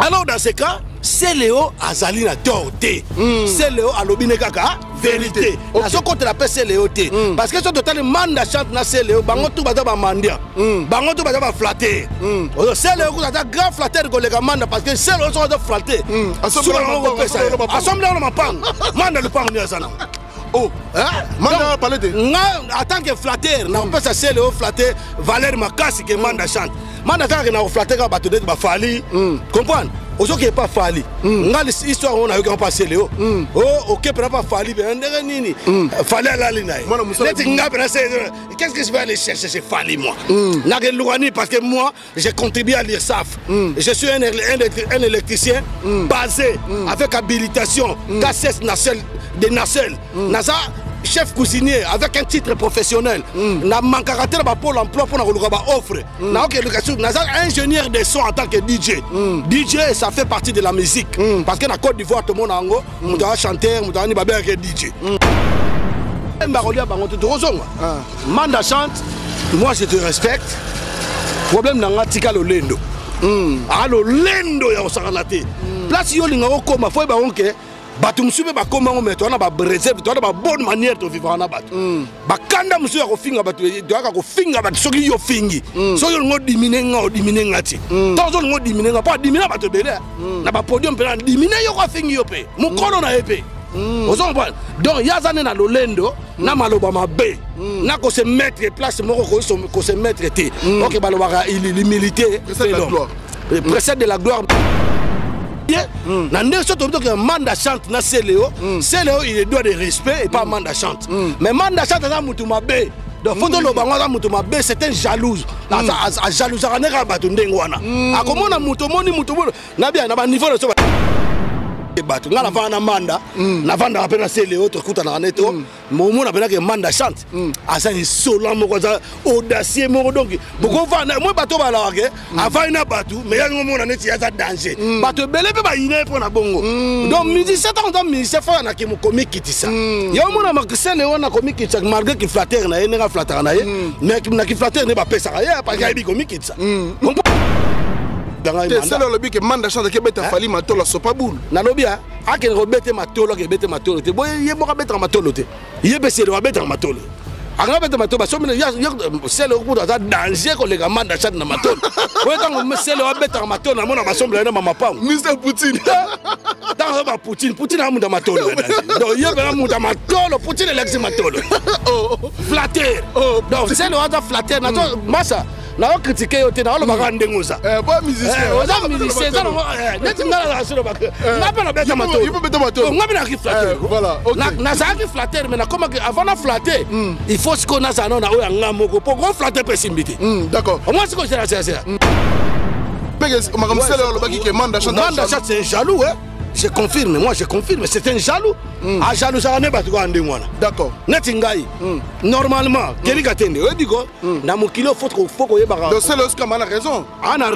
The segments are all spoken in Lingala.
Alors dans ce cas, c'est Léo Azali na torté. C'est Léo Alobine Kaka vérité. Na so côté la paix c'est Léo té. Parce que ce total manda chante na c'est Léo bango tout bata ba mandia. Bango tout bata ba flatter. C'est Léo ko ta grand flatter ko le manda parce que c'est Léo so de flatter. Assemblée on m'apang. Manda le pang ni sana. Oh, manda parler de en tant que flatteur, na pas ça c'est Léo flatter Valère Makasi que manda chante. Manda tant que na flatter ka bato de ba fali. Comprendre? Ozo qui est pas fali. Ngali histoire on a eu quand passer Léo. Oh, OK pour pas fali ben nini. Fali la lina. Qu'est-ce que je vais aller chercher chez fali moi? Na que Louani parce que moi j'ai contribué à l'IRSAF. Je suis un électricien basé avec habilitation KCS Nacelle de Nacelle. Naza chef cuisinier avec un titre professionnel. Na manquerateur ba pour l'emploi pour na ba offre. Na OK éducation, naza ingénieur de son en tant que DJ. DJ ça fait partie de la musique parce que na Côte d'Ivoire tout le monde ango, on doit chanter, on doit ni ba que DJ. Mbarolia bango tout rozonga. Manda chante, moi je te respecte. Problème na ngatika lo lendo. Alo lendo ya osakalate. Place yo linga okoma foi ba onke. Batu msupe ba koma ngome to na ba réserve to na ba bonne manière de vivre na batu. Ba kanda msupe ko finga batu do ka ko finga batu soki yo fingi. So yo ngo dimine ngati. Tozo ngo dimine nga pa dimine batu bele. Na ba podium pe na dimine yo ko fingi yo pe. Mukono na epe. Ozo ba donc yazane na lolendo na maloba mabe. Na ko se mettre place moko ko se mettre té. OK baloba l'humilité précède de la gloire. Nande soto que manda chante na Léo, il doit de respect et pas manda chante. Mais manda chante na mutu mabe. Donc faut le bango na mutu mabe, c'est un jalouse. A jalouse à nera batu ndengwana. A comment na mutu moni na bien na ba niveau de so batu ngala vana manda na vanda apena Léo to kuta na neto momo na pena que manda chante asa insolent moko za audacieux moko donc boko vana moi bato ba la ke avant na batu mais ya ngomo na neti ya za danger bato bele pe ba ine po na bongo donc midi 7 ans donc midi c'est fa na ke mo comique kitisa ya mo na makse Léo na comique kitisa malgré qu'il flatter na ene ga flatter na ye mais na ki flatter ne ba pesa ya parce que bi comique kitisa c'est le lobby que manda chante que beta fali matolo so pas boule na lobby a ke robete matolo ke bete matolo te boy ye mo ka beta matolo te ye be se le beta matolo anga beta matolo ba so mine ya c'est le coup da danger ko le manda chante na matolo boy tant c'est le beta matolo na mona ba somble na mama pa Mr Poutine dans ba Poutine a munda matolo donc ye be munda matolo Poutine l'ex matolo flatter donc c'est le da flatter na massa na o critiquer yo te na lo ba ndengoza pas musicien musicien ça net ngala la solo ba na pas na beta matolo il peut beta matolo ngabi na ki flatter voilà OK na ça qui flatter mais na comment avant na flatter il faut ce qu'on a ça non na o ya ngamoko pour qu'on flatter possibilité d'accord moi ce que c'est Pégase on m'a c'est le lobby que manda chante c'est jaloux hein. Je confirme, moi je confirme, c'est un jaloux. A jaloux ça ne pas tout ndengwana. D'accord. Netingai. Normalement, keli katende, we digo, na mokilo faut ko yebaka. Donc c'est l'Oscar a raison. On a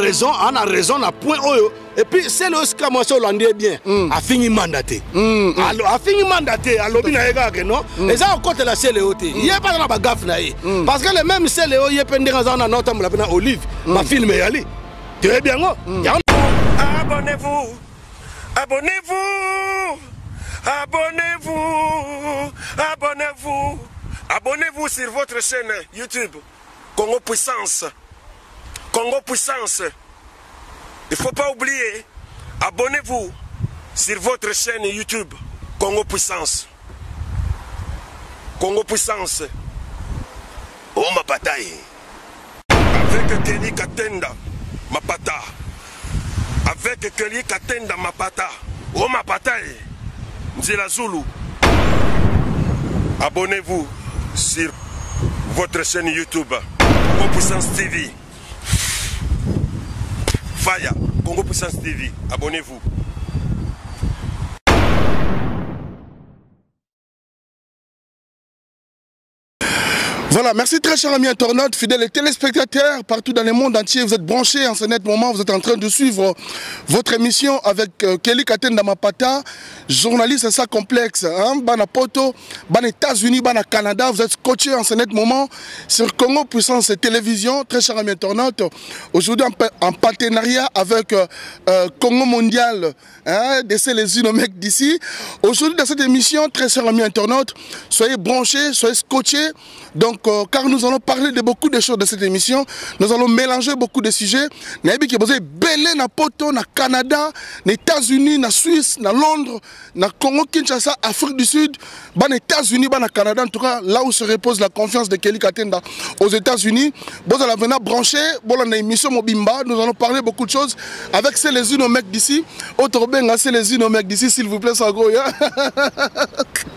raison na point oyo. Et puis c'est l'Oscar moi hollandais bien. A fini mandaté. A fini mandaté, a lobi na yega ke non. Et ça au côté la Léo té. Il y a pas na ba gaffe na ye. Parce que le même Léo il pendant ça na notam la pena Olive, ma film yali. Très bien go. Abonnez-vous. Abonnez-vous, abonnez-vous, abonnez-vous, abonnez-vous sur votre chaîne YouTube Congo Puissance. Congo Puissance. Il ne faut pas oublier, abonnez-vous sur votre chaîne YouTube Congo Puissance. Congo Puissance. Oh ma bataille. Avec Kelly Katenda, ma pata. Avec Kelly Katenda Mapata, oh ma bataille, Nzela Zulu. Abonnez-vous sur votre chaîne YouTube Congo Puissance TV. Faya, Congo Puissance TV, abonnez-vous. Voilà, merci très chers amis internautes, fidèles et téléspectateurs partout dans le monde entier. Vous êtes branchés en ce net moment, vous êtes en train de suivre votre émission avec Kelly Katenda Mapata, journaliste et ça complexe. Bana Poto, Bana États-Unis, Bana Canada, vous êtes coaché en ce net moment sur Congo Puissance Télévision. Très chers amis internautes, aujourd'hui en partenariat avec Congo Mondial, d'essayer les unes mecs d'ici. Aujourd'hui dans cette émission, très chers amis internautes, soyez branchés, soyez scotchés. Donc, car nous allons parler de beaucoup de choses de cette émission, nous allons mélanger beaucoup de sujets. Nous avons besoin de Belé, na Poto, na Canada, na États-Unis, na Suisse, na Londres, na Congo, Kinshasa, Afrique du Sud, na États-Unis, na Canada. En tout cas, là où se repose la confiance de Kelly Katenda aux États-Unis. Vous allez venir brancher, dans l'émission Mobimba, nous allons parler beaucoup de choses avec ces les unes mecs d'ici. Autre ben, c'est les unes mecs d'ici, s'il vous plaît, ça go.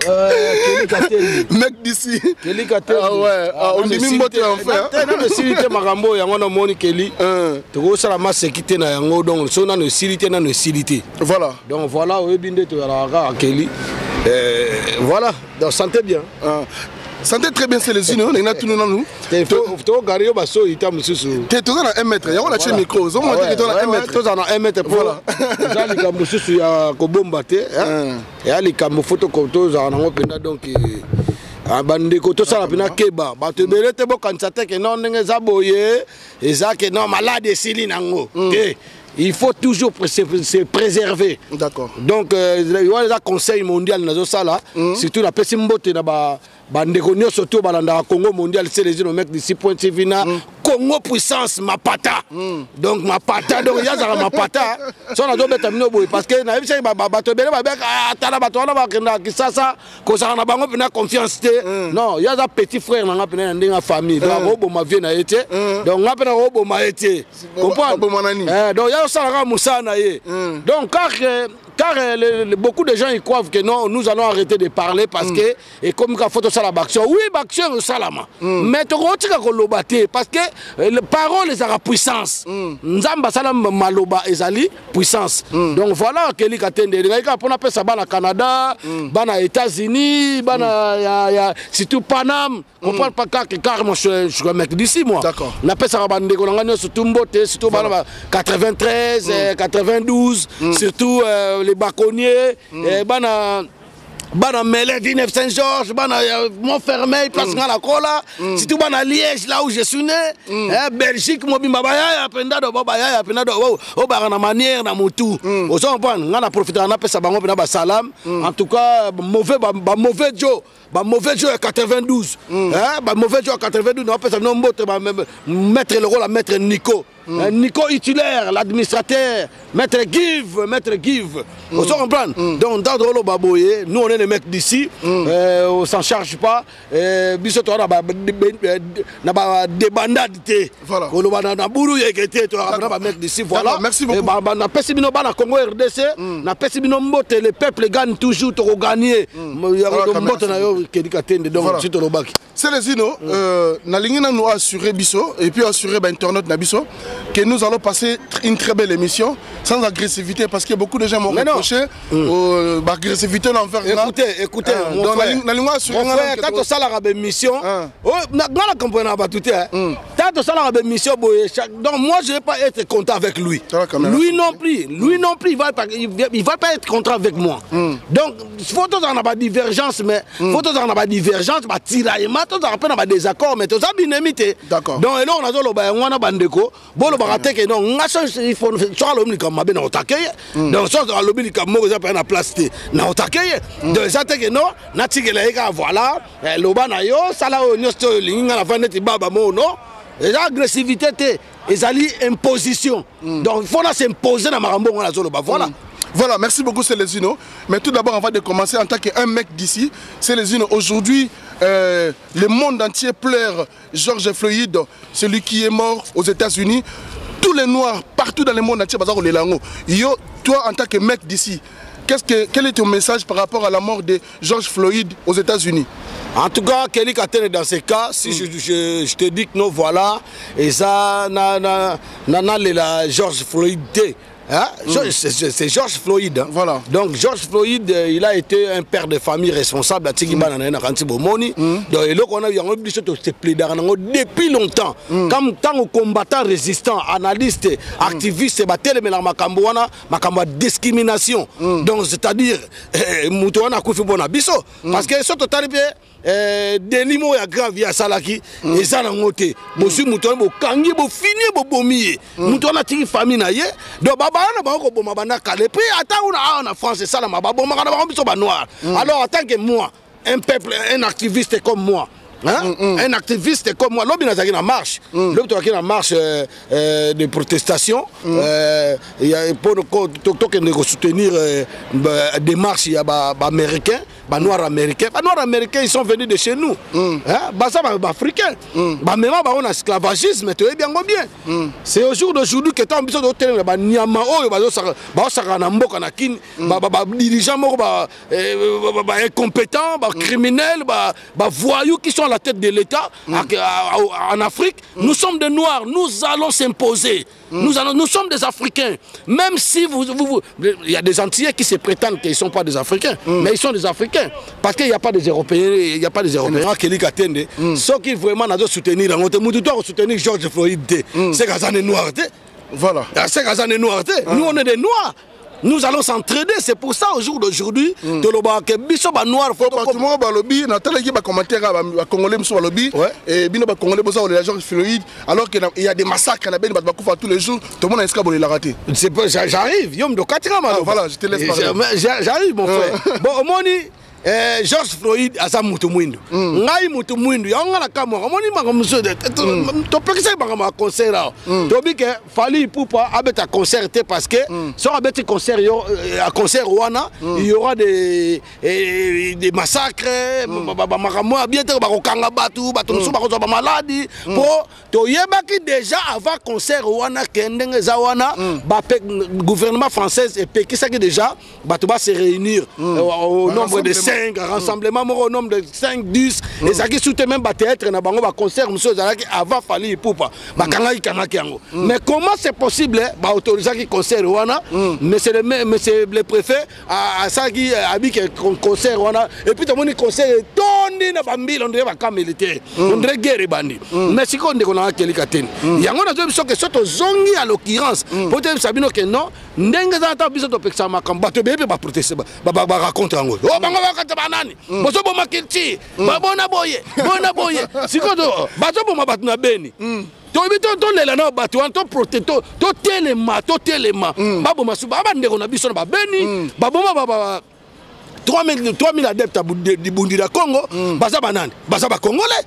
Kelly Katenda. Mec d'ici. Kelly Katenda. Ah ouais, on dit même pas en fait. Non, mais si tu es marambo, il y a un moni Kelly. Tu vois ça la masse qui est na yango donc so na no silité na no silité. Voilà. Donc voilà, oui binde to la Kelly. Voilà, donc santé bien. Santé très bien, c'est les unes, on a tout nous. Tu faut garder au basso, il t'a monsieur. Tu es toujours à 1 mètre, il y a un micro, ils ont monté que tu as 1 mètre. Tu as 1 mètre pour. Voilà. J'ai les cambo sur ya ko bombaté, et les cambo photo koto za na ngopenda donc bande koto sala pina keba bato belete bo kansate ke non ndenge za boye eza ke non malade sili nango il faut toujours se préserver. D'accord. Donc il y a un conseil mondial nazo sala surtout la pesi mbote na ba bandeko nyonso to balanda Congo mondial c'est les mecs d'ici point vina Congo puissance Mapata. Donc Mapata donc ya za Mapata so na do beta mino boy parce que na biso bato bele ba beka atala bato wana ba kenda kisasa ko sa na bango pena confiance te. Non, ya za petit frère na pena ndinga famille donc robo ma vie na été donc na pena robo ma été. Comprends? Donc ya ça la musana ye. Donc car beaucoup de gens ils croient que non, nous allons arrêter de parler parce que et comme quand photo ça la baction, oui baction salama. Mais tu retika ko lobaté parce que les paroles les a puissance. Nzamba salam maloba ezali puissance. Donc voilà Kelly Katenda ngaka pona pesa bana Canada, bana États-Unis, bana ya surtout Paname. Comprends pas car moi je suis un mec d'ici moi. D'accord. Na pesa bande ko ngani surtout Mbote, surtout bana 93, 92, surtout les baconniers, bana Melé, Villeneuve Saint-Georges, bana Montfermeil, place la Cola, surtout bana Liège, là où je suis né, Belgique, Mobimba Baya, Pendado, Bobaya, Pendado, Obarana manière, na Moutou. Aux gens, on a profité, on a fait ça, on a salam. En tout cas, mauvais Joe. Mauvais jeu à 92. Mauvais jeu à 92. On peut mettre le rôle à Maître Nico. Nico Hitler, l'administrateur. Maître Give. On s'en comprend. Donc, dans le rôle Baboye, nous on est les mecs d'ici. On s'en charge pas. Bisous, on a des bandades. Voilà. On a des bourreaux d'ici. Voilà. Merci beaucoup. On a Pessibino Bana Congo RDC. On a Pessibino Mbote. Les peuples gagnent toujours pour gagner. C'est les Zino, nous assurer Bisso et puis assurer Internet Nabiso que nous allons passer une très belle émission sans agressivité parce que beaucoup de gens m'ont reproché l'agressivité l'envers. Écoutez, mon frère, quand on s'en a mission, donc moi je ne vais pas être content avec lui. Lui non plus, il ne va pas être content avec moi. Donc, il faut que nous pas divergence, mais il faut que nous pas divergence, tiraillement, nous avons pas désaccord, mais nous avons bien aimé. D'accord. Donc, là, on a dit, on a bandeko, bon, le baraté que non, il faut soit l'homme comme ma ben au taquet, donc soit l'homme comme moi, vous avez la place, na au taquet. Donc, ça que non, natique les gars, voilà, l'oba na yo, ça là, on est ligne à la fin de baba mo, non. Et l'agressivité, ils allient imposition. Donc, il faut s'imposer dans Marambo, on a dit, voilà. Voilà, merci beaucoup Célésino. Mais tout d'abord, avant de commencer, en tant qu'un mec d'ici, Célésino, aujourd'hui, le monde entier pleure George Floyd, celui qui est mort aux États-Unis. Tous les Noirs, partout dans le monde entier, yo, toi, en tant que mec d'ici, quel est ton message par rapport à la mort de George Floyd aux États-Unis? En tout cas, Kelly Katenda dans ces cas, si je te dis que non, voilà, et ça, la George Floyd, Hein? C'est George Floyd. Hein? Voilà. Donc George Floyd, il a été un père de famille responsable à Tigibana na Kantibomoni. Donc il a obligé de se plaider depuis longtemps. Comme tant que combattant résistant, analyste, activiste, mais la Makambouana, Makamba discrimination. Donc c'est-à-dire, Moutouana Koufi Bonabiso. Parce que ce total des limo ya grave ya salaki et ça na ngote bosu muto bo kangi bo fini bo bomier muto na tiki famille na ye do baba na ba ko boma bana kale puis ata na France ça na ba boma kana ba biso ba noir alors en tant que moi un peuple un activiste comme moi hein? Un activiste comme moi, l'homme il a marche, l'homme qui a marche de protestation, pour soutenir des marches américains, noirs américains, ils sont venus de chez nous, africains, même on a esclavagisme, tu es bien bien. C'est au jour d'aujourd'hui que tu as besoin de tenir les Niamao, dirigeants incompétents, criminels, voyous qui sont à la tête de l'État en Afrique. Nous sommes des Noirs, nous allons s'imposer. Nous sommes des Africains. Même si il y a des Antillais qui se prétendent qu'ils ne sont pas des Africains, mais ils sont des Africains. Parce qu'il n'y a pas des Européens. Il n'y a pas des Européens. Ceux qui vraiment doivent soutenir, soutenir George Floyd, c'est qu'ils sont noirs. Voilà. C'est qu'ils sont noirs. Nous, on est des Noirs. Nous allons s'entraider, c'est pour ça au jour d'aujourd'hui, de l'obaka biso ba noir faut pas tout le monde ba lobby na tala ki ba commentaire ba congolais muso ba lobby et bino ba congolais boza les gens fluides alors qu'il y a des massacres na ben ba kufa tous les jours tout le monde est la raté. C'est pas j'arrive, yom do 4 ans voilà, je te laisse parler. J'arrive mon frère. Bon au moni George Floyd asa mutu mwindu ngai mutu mwindu yanga na kamwa moni manga muso de to pekisa banga concert to bike fali pupa abeta concert parce que sur abeti concert yo à concert wana il y aura des massacres makamwa bientôt ba kokanga batu muso ba ko ba maladie pour to yebaki déjà avant concert wana kendenge za wana ba gouvernement français et pekisa que déjà batu ba se réunir au nombre de rassemblement au nombre de 5, 10 et ça qui soutient même théâtre na bango ba concert monsieur Zalaki avant Fali Poupa bakanga ikanaki yango mais comment c'est possible ba autoriser qui concert wana mais c'est le préfet à ça qui habite concert wana et puis tout le monde concert tondi na bambile on dirait ba camp militaire on dirait guerre bandi mais si on ndeko na kelika teni yango na zo que soto zongi à l'occurrence peut-être sabino que non ndenge za ta biso to peksa makamba to bebe ba protester ba raconter yango oh bango ba nani boso boma kilti bona boye sikoto baso boma batu na beni to bito to lela na batu to proteto to telema babo masuba ba ndeko na biso na ba beni baboma baba 3000 adeptes à Bundira Congo, baza banane, baza ba congolais.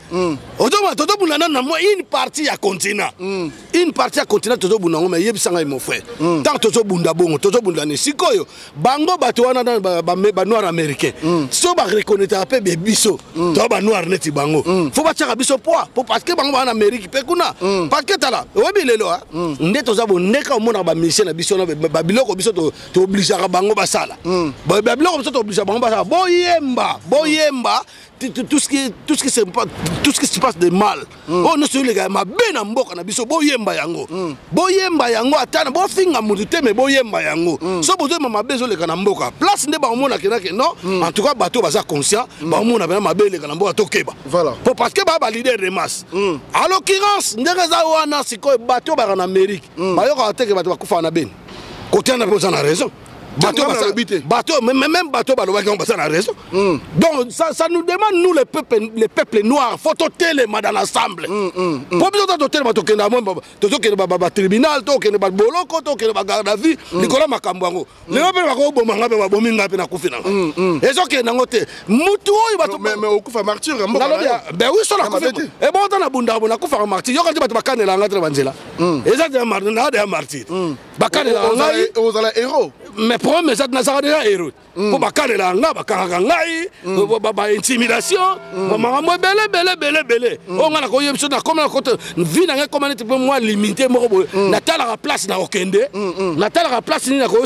Toto bunana na moi une partie à continent. Une partie à continent toto bunango mais yebisanga mon frère. Tant toto bunda bongo, toto bunda ne sikoyo. Bango bato wana ba noir américain. So ba reconnaître pe biso. To ba noir neti bango. Faut ba tshaka biso poids parce que bango en Amérique pe kuna. Parce que tala, obi lelo ha. Ndeto za bo ndeka mona ba mission na biso na ba biloko biso to obligera bango basala. Ba biloko biso to obligera boyemba tout ce qui se passe de mal on ne se les gars ma bena mboka na biso boyemba yango atana bo finga mutu te me boyemba yango so bozo mama bezo le kana mboka place nde ba omona kenake non en tout cas bato baza conscient ba omona ba mabele kana mboka tokeba voilà parce que ba leader de masse à l'occurrence ndenge za wana siko bato ba en Amérique ba yoka teke bato ba kufa na beni côté na besoin na raison bateau, même bateau, on a raison. Donc ça nous demande, nous les peuples noirs, faut toter les dans l'ensemble. Pour bien toter les tribunal, toter les boloko, toter les garde à vie, Nicolas Makambouango. Les et ça qui est dans côté. Moutou, mais au coup martyr. Ben oui, ça la et bon dans la bunda, on a coup martyr. Il y a des bateaux la ngatre banzela. Et ça c'est un martyr. Bakane la aux héros. Mais pour mais ça n'a pas héros. Pour bakane la nga bakanga ngai, ba intimidation, maman belé. On a ko yebso na comme na côté vie na comme un peu moins limité mo na tala la place na okende, na tala la place ni na ko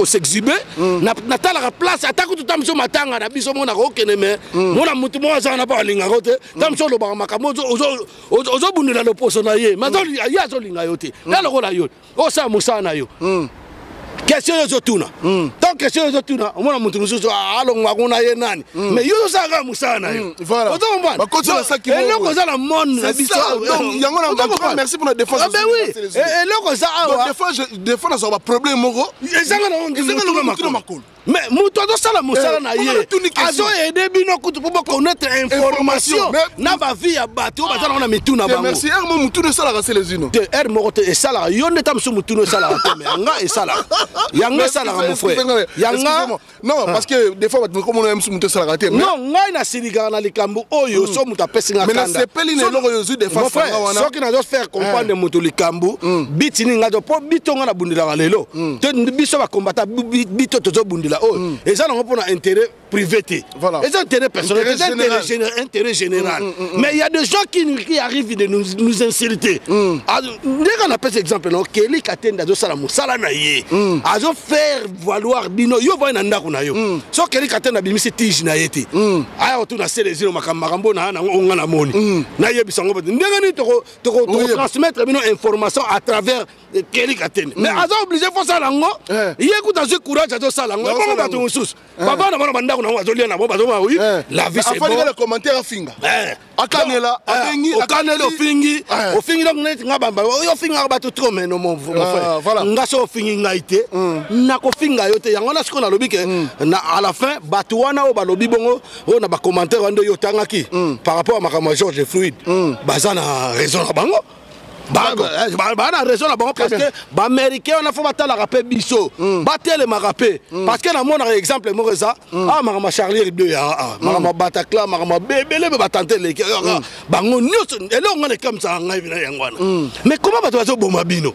s'exhiber, na tala la place atako tout tamso matanga na biso mo na ko okende mais mo na mutu mo za na ba linga kote, tamso lo ba makambo ozo bunela lo poso na ye, mais ya zo linga yote. Na lo ko la yo. O sa musa na yo. question yozotuna donc question yozotuna omona mutu mususu alongwa kuna ye nani mais yo saka musana yo voilà otomba eloko za la monde na biso yango na merci pour la défense ben oui eloko za awa défense sur problème moko ezanga na mutu makolo mais mutu azosala mosala na ye azoyede bino kutu po bakonaître information na bavie ya bato oyo bazala na mituna bango merci mo mutu esalaka se les uno te r moko te esalaka yo nde ta mosu mutu esalaka te mais yanga esalaka yanga esalaka mon frère yanga non parce que des fois bato komona mosu mutu esalaka te non ngai nasilikaka na likambo oyo so mutu apesinga kanda mais nasepeli na eloko yozwi défense wana soki nazo faire comprendre moto likambo bitini ngai po bitonga na bundilaka lelo te biso bakombata bito tozobundila oyo eza nango mpona intérêt privé te eza intérêt personnel intérêt général mais il y a des gens qui arrivent de nous insulter ndenge napesa exemple no Kelly Katende azosala mosala na ye azo faire valoir bino yo voye na ndako na yo so Kelly Katende abimisi tige na ye te aya otuna selezilo makambo na onga na moni na yebisa ngo ndenge ni toko transmettre bino information à travers Kelly Katende mais azo obligé faut ça lango ye kuta je courage azo sala ngo bongo bato mususu baba na bana bandako na azo lia na bo bazo ma oui la vie c'est bon le commentaire afinga akanela abengi akanela ofingi donc net ngabamba yo finga bato trop mais non mon frère ngaso ofingi ngaite na ko finga yo te yango na siko na lobi ke na à la fin bato wana o balobi bongo o na ba commentaire ndo yo tangaki par rapport à Makama George Fluide bazana raison na bango bana raison na bango parce que ba américain on a faut batala rapé biso batele ma rapé parce que na mon exemple mo ça Makama Charlie Hebdo ya Makama Bataclan Makama bebele be batante le bango nyos elo ngone comme ça ngai bina yangwana mais comment bato bazo boma bino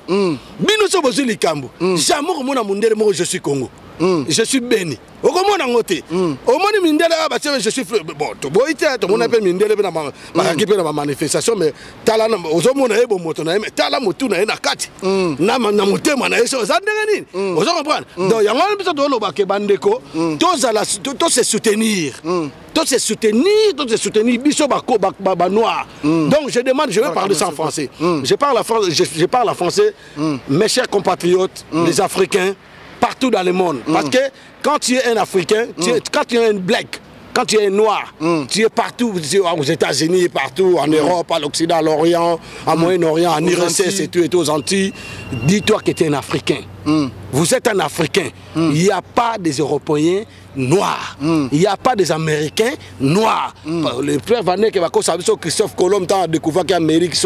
so bozo likambo jamais ko mona mundele mo je suis Congo je suis béni okomona ngote omoni mindele ba je suis bon to boite to mona pe mindele na ba kipe na manifestation mais tala na ozomona ebo moto na mais tala motu na na kati na motema na eso za ndenge nini ozo comprendre donc yango biso to lo ba ke bandeko to se soutenir biso ba noir donc je demande je vais parler ça en français je parle en français mes chers compatriotes les Africains partout dans le monde. Parce que quand tu es un Africain, quand tu es un black, quand tu es un noir, tu es partout, aux États-Unis, partout, en Europe, à l'Occident, à l'Orient, à Moyen-Orient, en IRSS et tout, aux Antilles, dis-toi que tu es un Africain. Vous êtes un Africain. Il n'y a pas des Européens noirs. Il n'y a pas des Américains noirs. Le frère Vanek qui va Christophe Colomb a découvert qu'Amérique.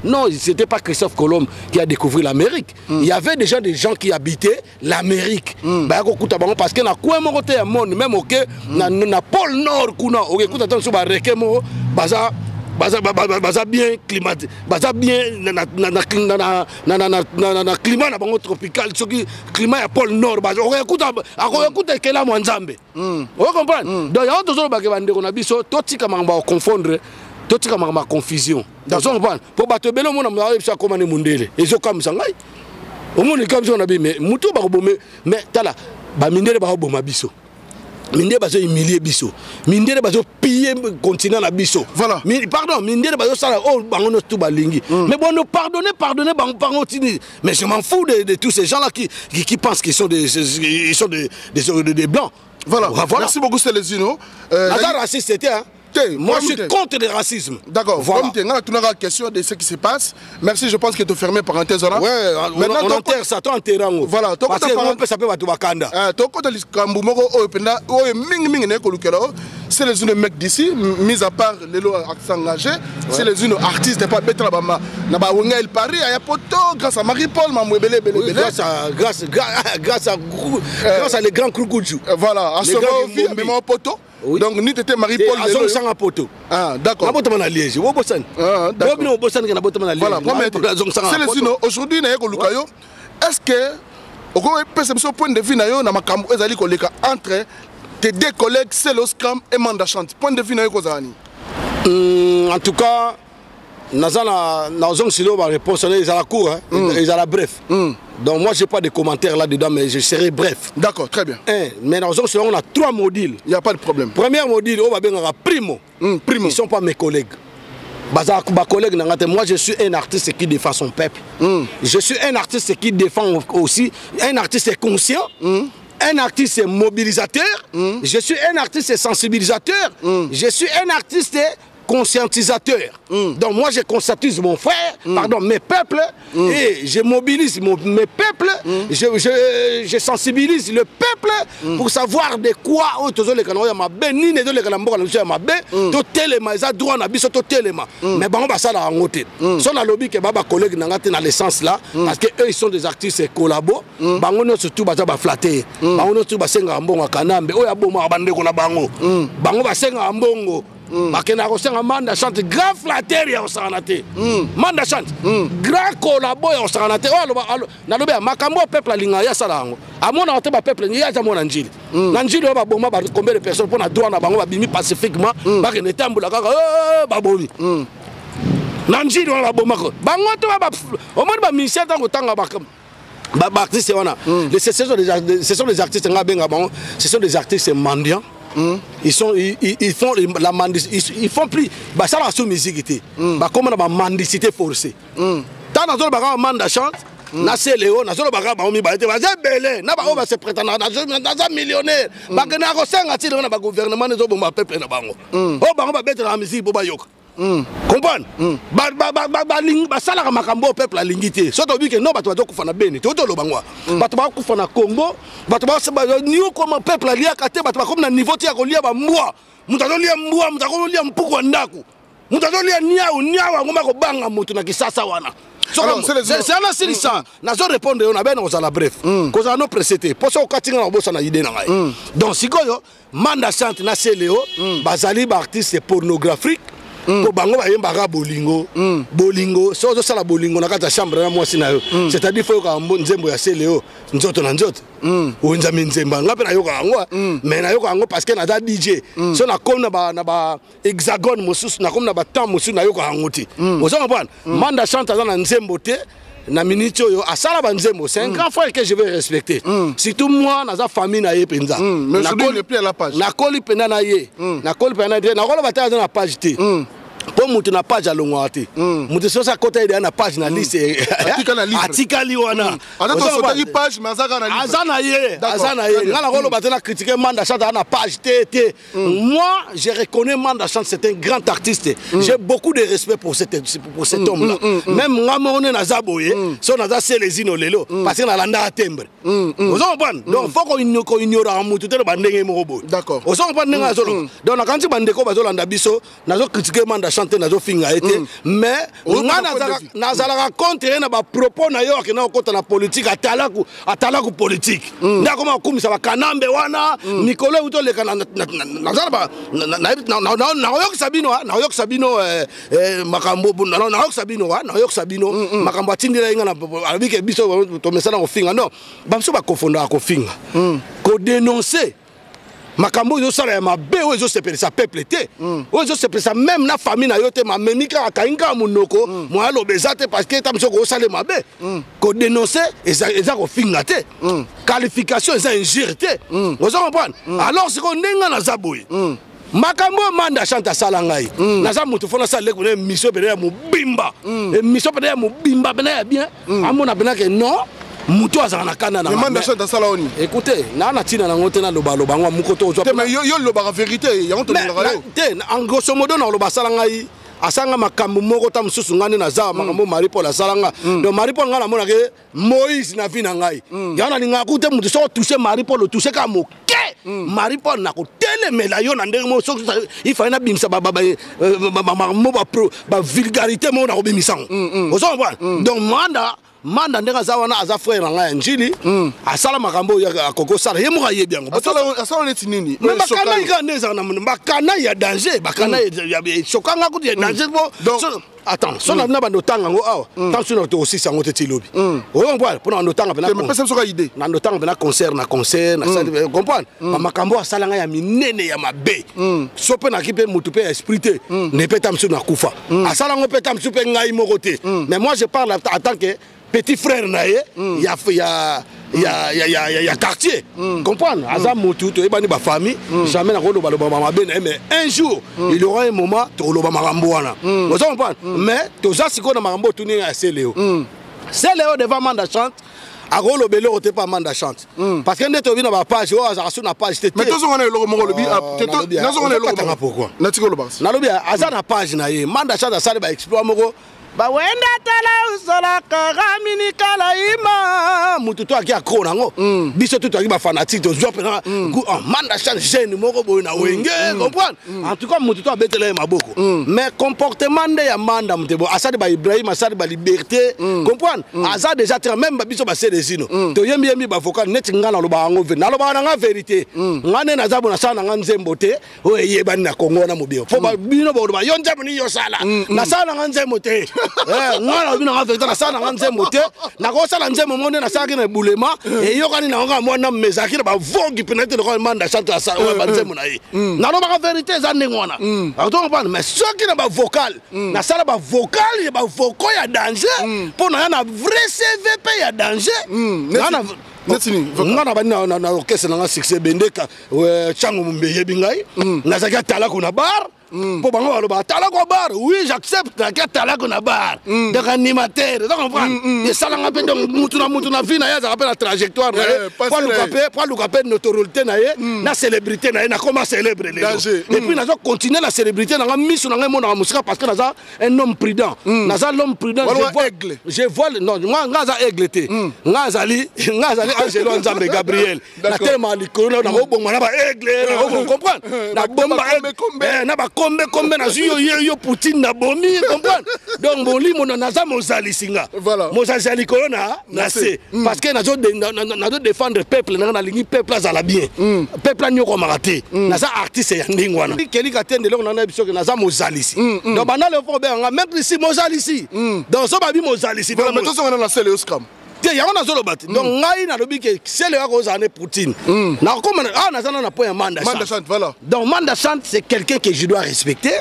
Non, ce n'était pas Christophe Colomb qui a découvert l'Amérique. Il y avait déjà des gens qui habitaient l'Amérique. Parce que dans le monde, même au pôle Nord, baza bien climatique baza bien na climat na bango tropical soki climat ya pôle nord baza okuta kela mwanzambe o comprendre donc ya tozo ba ke bande ko na biso totika mangba confondre totika mangba confusion dans on comprendre pour bato belo mona mwa bisa koma ne mundele ezo kamisa ngai omoni kamisa na bi mais mutu ba ko bomé mais tala ba mindele ba ko boma biso mindele bazo humilier biso mindele bazo piller continent na biso voilà pardon mindele bazo sala oh bangono tout balingi mais bon nous pardonner bango tini mais je m'en fous de tous ces gens là qui pensent qu'ils sont des blancs voilà merci beaucoup Célestino raciste c'était hein. Moi je suis contre le racisme. D'accord. Voilà. Tu as une question de ce qui se passe. Merci, je pense que tu fermé parenthèse là. Ouais, maintenant on enterre ça, toi enterrant. Voilà, parce que on peut s'appeler Batu Bakanda. Tu as dit c'est les unes mecs d'ici, mis à part les lots engagés, c'est les unes artistes pas bête là-bas. Il Paris, il y a poto grâce à Marie-Paul, grâce à les grands Koukoudjou. Voilà, à ce moment même poto. Oui. Donc nous étions Marie-Paul Lélo sang à poto. Ah d'accord. Na botama na Liège. Wo bosan. Ah d'accord. Wo bosan que na botama na Liège. Voilà. C'est les unes aujourd'hui na ko lukayo. Est-ce que au point de vue na yo na makambo ezali ko leka entre tes deux collègues Célos Cram et Manda Chante. Point de vue na yo ko zani. En tout cas nazana nazong silo ba réponse ils à la cour hein. Ils à la bref. Donc moi j'ai pas de commentaires là-dedans mais je serai bref. D'accord, très bien. Mais dans un on a 3 modules. Il n'y a pas de problème. Premier module, on va bien avoir primo. Ils ne sont pas mes collègues. Moi, je suis un artiste qui défend son peuple. Je suis un artiste qui défend aussi, un artiste conscient. Un artiste mobilisateur, je suis un artiste sensibilisateur, je suis un artiste conscientisateur. Donc moi je conscientise mon frère, pardon, mes peuples, et je mobilise mes peuples, je sensibilise le peuple pour savoir de quoi mais bon, ça la ngoté. Son lobby que baba collègue n'angate dans l'essence là parce que eux ils sont des artistes collabo, bango no surtout baza ba flatter, bango no surtout ba senga mbongo kanambe, oya boma bandeko na bango. Bango ba senga mbongo. Bakena kosenga manda chante grand flatteur ya osanate. Manda chante grand collabo ya osanate. Na lobe makambo peuple alinga ya salango. Amona ote ba peuple ni ya jamona njili. Na njili ba boma ba combien de personnes pour na droit na bango ba bimi pacifiquement ba ke netambula kaka ba bomi. Na njili ba boma ko. Bango to ba au moins ba ministère tango tanga ba artistes ce sont des artistes ce sont des artistes mendiants. Ils font la mendicité, ils font plus ça la sous musique comme la mendicité forcée. Tant dans le manda chante na Léo na baga ba mi ba te ba belé na ba se prétendre na millionnaire ba que na ko senga ti na ba gouvernement ne zo bomba peuple na bango o bango ba bettre la musique bo ba yoka. Comprendre ba sala makambo peuple a lingité soto bi que non bato ba kufa na beni to to lo bangwa bato ba kufa na Congo bato ba niyo comme peuple a lia kate bato ba comme na niveau ti ya ko lia ba mbwa mutazo lia mbwa mutazo lia mpuko ndaku mutazo lia niao ngoma ko banga mutu na kisasa wana. C'est un série ça. N'a pas répondu on a bien aux à la bref. Cause à nos précédés. Pour ça au katinga na bossa na idée na ngai. Donc sikoyo manda chante na Léo bazali ba artiste pornographique. Pour bango ba yemba bolingo bolingo so sala bolingo na kata chambre na mwasi na yo c'est-à-dire faut ka nzembo ya Léo nzoto na nzoto unza minzemba ngape na yo ka ngo mais na yo ka ngo parce que na da DJ so na comme na ba hexagone mosusu na comme na ba temps mosusu na yo ka ngoti ozo comprendre manda chante na nzembo te na minute yo asala ba nzembo c'est un grand frère que je vais respecter surtout moi na za famille na ye penza na colle plus à la page na colle pena na ye na colle pena na colle bata na page te pour mutu na page alongwa te mutu so sa côté de na page na liste atikali wana ata so page mais azana ye ngala kolo batana critiquer Manda Chante na page te moi je reconnais Manda Chante c'est un grand artiste j'ai beaucoup de respect pour cet homme là même ngamone na zaboye so na za selezino lelo parce que na landa tembre vous comprenez donc faut qu'on ignore mutu te bandenge mo d'accord vous comprenez nga solo donc na kanti bandeko bazolanda biso na zo critiquer Manda Chante na zo finga été mais na zalaka contre na ba propos na yo ke na okota na politique atalaku politique ndako ma kumisa ba kanambe wana Nicolas uto le kana na zalaba na yok sabino makambo na yok sabino makambo atindira inga na abike biso to mesana ko finga non bamso ba kofonda ko finga ko dénoncer makambo yo sala ya mabe ozo sepele sa peuple te ozo sepele sa même na famille na yo te ma memika akainga munoko mo alo bezate parce que tamso ko sala mabe ko dénoncer eza ko finga te qualification eza injure te ozo comprendre alors c'est qu'on nenga na zaboy makambo Manda Chante sala ngai naza mutu fona sala le ko mission pene ya mobimba mission pene ya mobimba pene ya bien amona pene que non mutu azana kana na Manda Chante sala oni écoutez na tina na ngote na loba ngwa mukoto ozo mais yo loba vérité ya ngoto ngala te en grosso modo na loba sala ngai asanga makambo moko ta mususu ngani na za makambo Marie-Paul asalanga donc Marie-Paul ngana mona ke Moïse na vina ngai yana ninga kute mutu so toucher Marie-Paul toucher ka moke Marie-Paul na ko telemela yo na ndenge mo so il faut na bimsa ba vulgarité mo na ko bimisango ozo donc Manda ndenga za wana aza frère nga njili asala makambo ya koko sala ye mo ye biango asala leti nini mais bakana ikaneza na bakana ya danger bakana ya chokanga kuti ya danger bo attends so na bando tanga ngo awa tant sur to aussi sango te tilobi o comprendre pour na tanga pena mais personne soka idée na tanga pena concert na comprendre makambo asala nga ya minene ya mabe so pe na kipe mutu pe esprit te ne pe tam sur na kufa asala ngo pe tam sur pe ngai moko te mais moi je parle en tant que petit frère naye ya quartier. Comprendre? Aza mutu to ebani ba famille, jamais na ko loba loba mama ben mais un jour il y aura un moment to loba makambo wana. Vous comprenez? Mais to za siko na makambo tuni ya Seléo. Seléo devant Manda chante. Agolo belo ote pas Manda chante. Parce que ndeto bina ba page o aza sur na page tete. Mais tous on est le mongo lobi nazo on est le pourquoi? Na tiko lo bas. Na lobi aza na page na ye Manda chante asali ba exploit moko. Ba wenda tala usola karamini kala ima mutu to akia ko nango biso to akia ba fanatique to jope na Manda chante jeune moko boy na wenge comprendre en tout cas mutu to abetela maboko mais comportement de ya Manda mutebo asadi ba Ibrahim asadi ba liberté comprendre asa déjà très même ba biso ba sedesino to yembi ba vocal net ngana lo ba ngo ve na lo ba na vérité ngane na zabu na sana nganzembo te o yebani na Kongo na mobio fo ba bino ba lo ba yonja ni yo sala na sana nganzembo te ngana bino nga vérité na sana nganzembo te na ko sala nzembo monde na saki na bulema e yokani na nga mwana mezaki ba vogi penete ko Manda chante asa o ba nzembo na ye na lo ba vérité za ndengwana ato pas mais soki na ba vocal na sala ba vocal ba voko ya danger pour na vrai CVP ya danger ngana bani na orchestre na succès bendeka chango mbeye bingai na zaka tala kuna bar pour bango baloba tala ko bar oui j'accepte na tala kuna bar de animateur tu comprends et ça la ngape donc mutu na vie na ya za rappelle la trajectoire pour le capé notoriété na ye na célébrité na ye na comment célébrer les gens et puis na continuer la célébrité na mission na mo na musique parce que na za un homme prudent na za l'homme prudent je vois non nga za aigle te nga zali Angelo Nzambe Gabriel na tellement likolo na ko bonga na ba aigle na ko comprendre na bomba na ba kombe na yo Poutine na bomi comprendre donc bon li mona na za mozali singa mozali likolo na c'est parce que na zo défendre peuple na lingi peuple za la bien peuple nyoko maraté na za artiste ya ndingwana keli katende lo na biso na za mozali si donc bana le fo benga même si mozali si donc so ba bi mozali si mais tous on a lancé le scam il y a un zolo bat donc ngai na lobi que c'est le ko za ne Poutine na comme na za na point Manda chante voilà donc Manda chante c'est quelqu'un que je dois respecter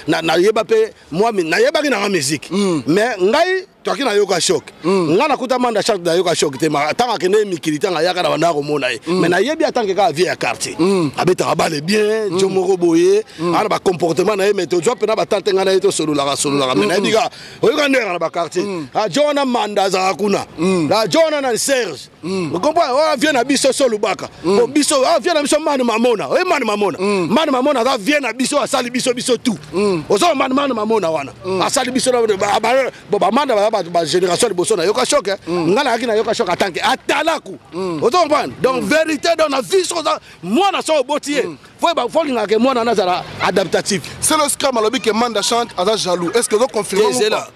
na yeba pe moi na yeba ki na musique mais ngai toki na yoka choc nga na kuta Manda chante na yoka choc te ma tanga ke ne mikilita nga yaka na banda ko mona ye mais na yebi atanke ka vie ya quartier abeta ba le bien jomoro boye ana ba comportement na ye mais to jope na ba tante nga na to solo la mais na diga oyoka ndera na ba quartier a Jona Manda za kuna la Jona na Serge vous comprenez on vient na biso solo baka bon biso vient na biso mani mamona mani mamona za vient na biso asali biso tout ozo mani mamona wana asali biso ba Manda ba génération de bosso na yoka choc ngala akina yoka choc atanke atalaku ozo comprendre donc vérité dans la vie so moi na so botier faut linga que moi na nazara adaptatif c'est le scam alobi que Manda chante aza jaloux est-ce que vous confirmez c'est là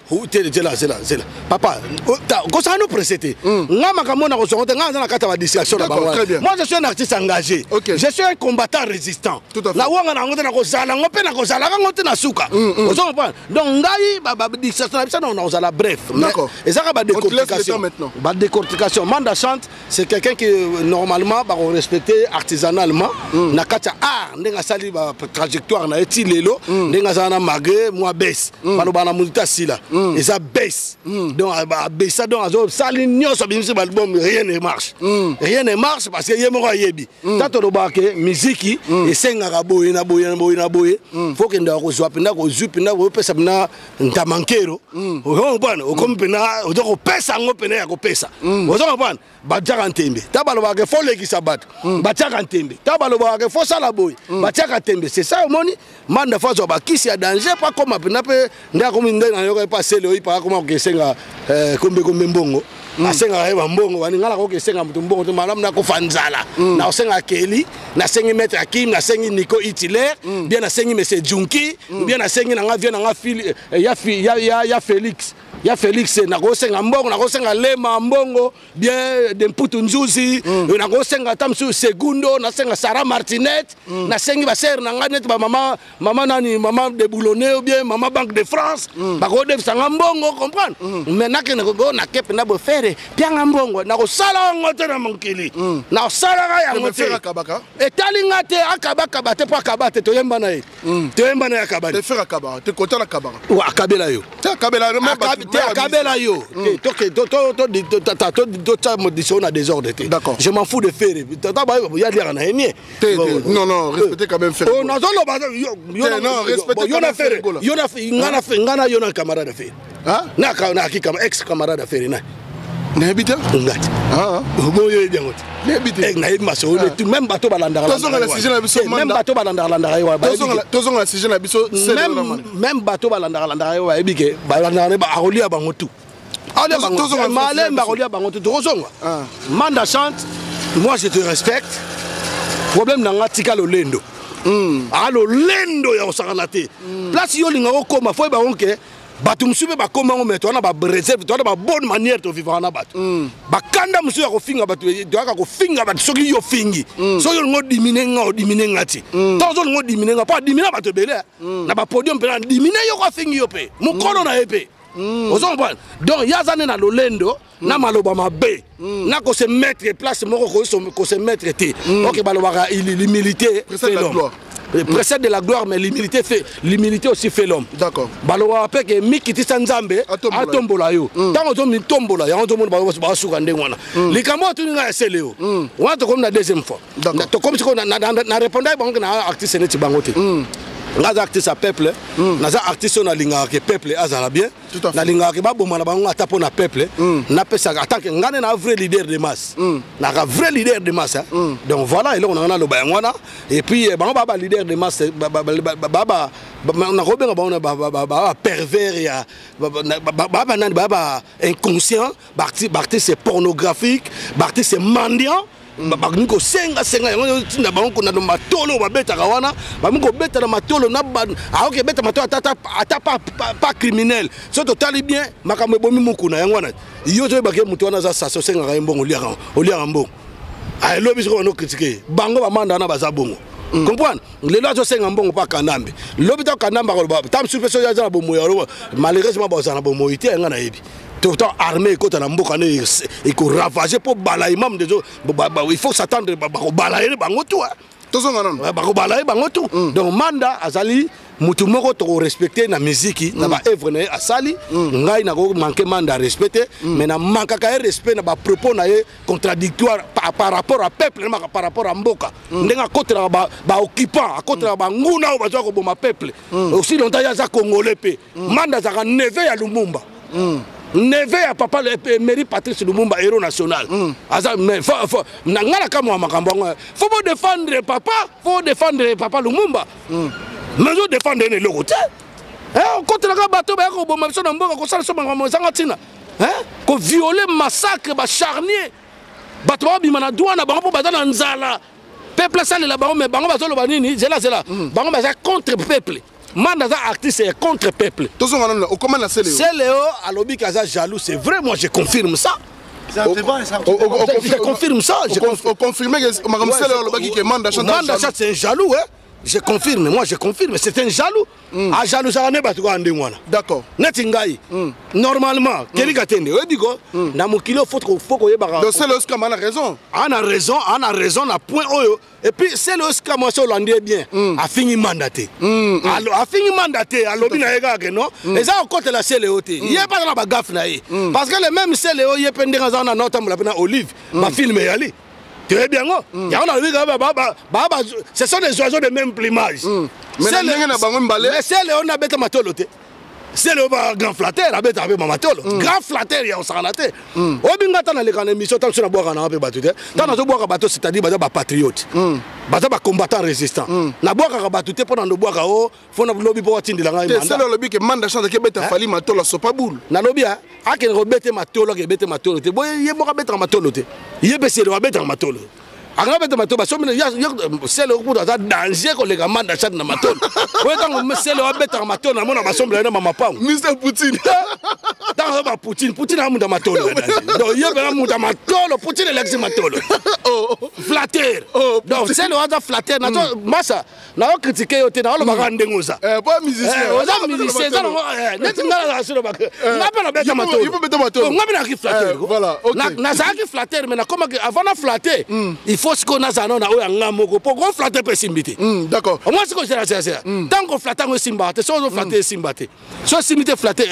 c'est là papa ko ça nous précéder ngama ka mona ko so nga na kata ba distraction na bango moi je suis un artiste engagé je suis un combattant résistant la wanga na ngote na ko zala ngope na ko zala ngote na suka ozo comprendre donc ngai ba distraction ça on a bref d'accord et ça ba décortication ba décortication Manda chante c'est quelqu'un qui normalement ba respecter artisanalement na kata ndenga sali ba trajectoire na eti lelo ndenga zana magre moi baisse balo bana mulita sila et ça baisse donc baisse donc azo sali nyoso bimisi album rien ne marche parce que yemo ka yebi tato do bake musique et senga boye na boye faut que ndako zo penda ko zupina ko pesa na ntamankero o bana o kompena o do pesa ngo pena ya ko pesa o zo bana ba jarantembe tabalo bake faut le ki sabat ba jarantembe tabalo bake faut sala boy batiaka tembe c'est ça moni Manda fazo ba kisi ya danger pas comme apena pe nda comme ndena na yoka passer le pa comme ko senga kombe mbongo asenga eba mbongo wani ngala ko kesenga mutu mbongo to malamu na ko fanzala na osenga Keli na sengi maître Hakim na sengi Nico Hitler bien na sengi monsieur Junki bien na sengi na nga vient na nga fil ya Félix ya Félix na ko senga mbongo na ko senga Lema mbongo bien de Mputu Nzuzi na ko senga tamsu Segundo na senga Sarah Martinet na sengi ba ser na nga net ba mama nani mama de Boulonnais ou bien mama Banque de France ba ko def sanga mbongo comprendre mais na ke ko na kepe na bo fere pianga mbongo na ko sala ngote na monkili na sala ga ya ngote etali ngate akabaka bate pa kabate to yemba na ye to yemba na akabate te faire akabara te kota la kabara wa akabela yo te akabela te akabela yo to modition na désordre te. D'accord. Je m'en fous de faire. Tata ba ya dire na enie. Non, respectez quand même faire. Oh non, non, respectez yo na faire. Yo na ngana yo na camarade de faire. Hein? Na ki ex camarade de faire na. N'habite ngati boyo ebiango te na yeba so tout même bato balanda même bato balanda yo tozonga la sujet na biso même bato balanda yo yebi ke balanda ne ba akolia bango tout tozonga malem ba akolia bango tout tozonga Manda chante. Moi je te respecte. Problème na ngatika lo lendo alo lendo ya osakana te place yo linga okoma fo ba onke bato musupe ba koma ngo meto na ba réserve to na ba bonne manière to vivre na bato ba kanda musu ya ko finga bato to aka ko finga bato soki yo fingi so yo ngo dimine ngati to zo ngo dimine nga pa dimine bato belé na ba podium pe na dimine yo ko fingi yo pe mukolo na epe ozo bon donc yazane na lolendo na maloba mabe na ko se mettre place moko ko se mettre te OK baloba l'humilité c'est la gloire. Précède de la gloire, mais l'humilité aussi fait l'homme. D'accord. Baloa pe que Mikiti Sanzambe atombola yo. Tant on mi tombola, ya on tombola ba sukande wana. Likambo tu nga seleo. Wa to comme la deuxième fois. To comme si on na répondre ba na artiste neti bangote. Naza artiste à peuple, naza artiste na linga ke peuple azala bien. Na linga ke ba boma na bango ata pona peuple. Na pesa attaque ngane na vrai leader de masse. Na vrai leader de masse. Donc voilà, et là on a le bayangwana et puis bango ba leader de masse baba na robenga ba pervers ya baba inconscient, artiste pornographique, artiste mendiant. Bagniko senga yango tinda bango na matolo babeta kawana bamuko beta na matolo na aoke beta matolo ata pas criminel so totali bien makambo bomi mukuna yango na yo to bake mutu wana za saso senga ka mbongo olia mbongo ay lobi so no critiquer bango ba manda na baza bongo comprendre le lozo senga mbongo pa kanambe lobi ta kanamba ko ba tam super so ya za bomo ya malheureusement ba za na bomo ite nga na yebi tout le temps armé quand on a beaucoup et qu'on ravage pour balayer même des autres il faut s'attendre pour balayer bango tout pour balayer bango tout donc Manda azali mutu moko to respecter na musique na ba œuvre na asali ngai na ko manquer Manda respecter mais na manka ka respect na ba propos na contradictoire par rapport à peuple par rapport à mboka ndenga kotra ba occupant a kotra ba nguna ba zo ko boma peuple aussi longtemps ya za congolais pe Manda za neve ya Lumumba Neve à papa le mairie Patrice Lumumba héros national. Mais faut nangala kama makambo. Faut défendre papa Lumumba. Mais je défendre les logoté. On contre la bateau ba ko boma biso na mboka ko sala so bango zanga tina. Ko violer massacre ba charnier. Bato ba bimana douana bango po bazana nzala. Peuple sale la bango mais bango bazolo ba nini zela. Bango baza contre peuple. Manda artiste est contre peuple. Comment la Céléo? Céléo, à l'objet Kaza jaloux, c'est vrai, moi je confirme ça. Je confirme ça. On confirme que Mme Céléo, Manda chante c'est un jaloux, hein. Je confirme, moi je confirme, c'est un jaloux. A jaloux, ça n'est pas tout le monde. D'accord. Netingaï, normalement, quel est le cas? Namukilo, faut qu'on y ait barrage. Donc c'est le scam, on a raison. On a raison, on a point. Et puis c'est le scam, moi, hollandais bien. A fini mandaté. A fini mandaté, à l'objet, non? Et ça, on compte la Céléo. Il n'y a pas de la bagaffe. Parce que le même Céléo, il y a pendant un an, on a Olive, ma film est allé. Très bien, ce sont des oiseaux de même plumage. Mais c'est Léon a bête matoloté. C'est le grand flatteur, a bête avec matolo. Grand flatteur, il y a un sanate. Obingata na les grandes émissions, tant que boire un peu battu. Tant que boire un bateau, c'est-à-dire patriote. Baza combattant résistant. Na boire un bateau, pendant le boire au faut na lobby pour atteindre la gagne. C'est le lobby que Manda chante que bête fali matolo sopa boule. Na lobby a quel rebête matolo que bête matolo. Boy, il boire bête matolo. Il baissé le bête matolo. Agabete matoba so mena c'est le coup dans danger ko les Manda chante na matolo. Ouais quand c'est le bête en matolo na mona basomble na mama pam. Mr Poutine. Dans ba Poutine a munda matolo. Donc il y a munda matolo, Poutine l'ex matolo. Flatteur. Donc c'est le hasard flatteur na massa na critiquer yote na lo bagande ngoza. Pas musicien. Oza musicien ça net ngala sur le bac. Ngapa na bête matolo. Il peut bête matolo. Ngapa na ki flatteur. Voilà. Na ça qui flatteur mais na comme avant na flatter, il faut faut ce qu'on a ça non oya ngamoko pour qu'on flatter pe simbité. D'accord. Moi ce que c'est tant qu'on flatte on simbate, so on flatter simbate. So simbité flatter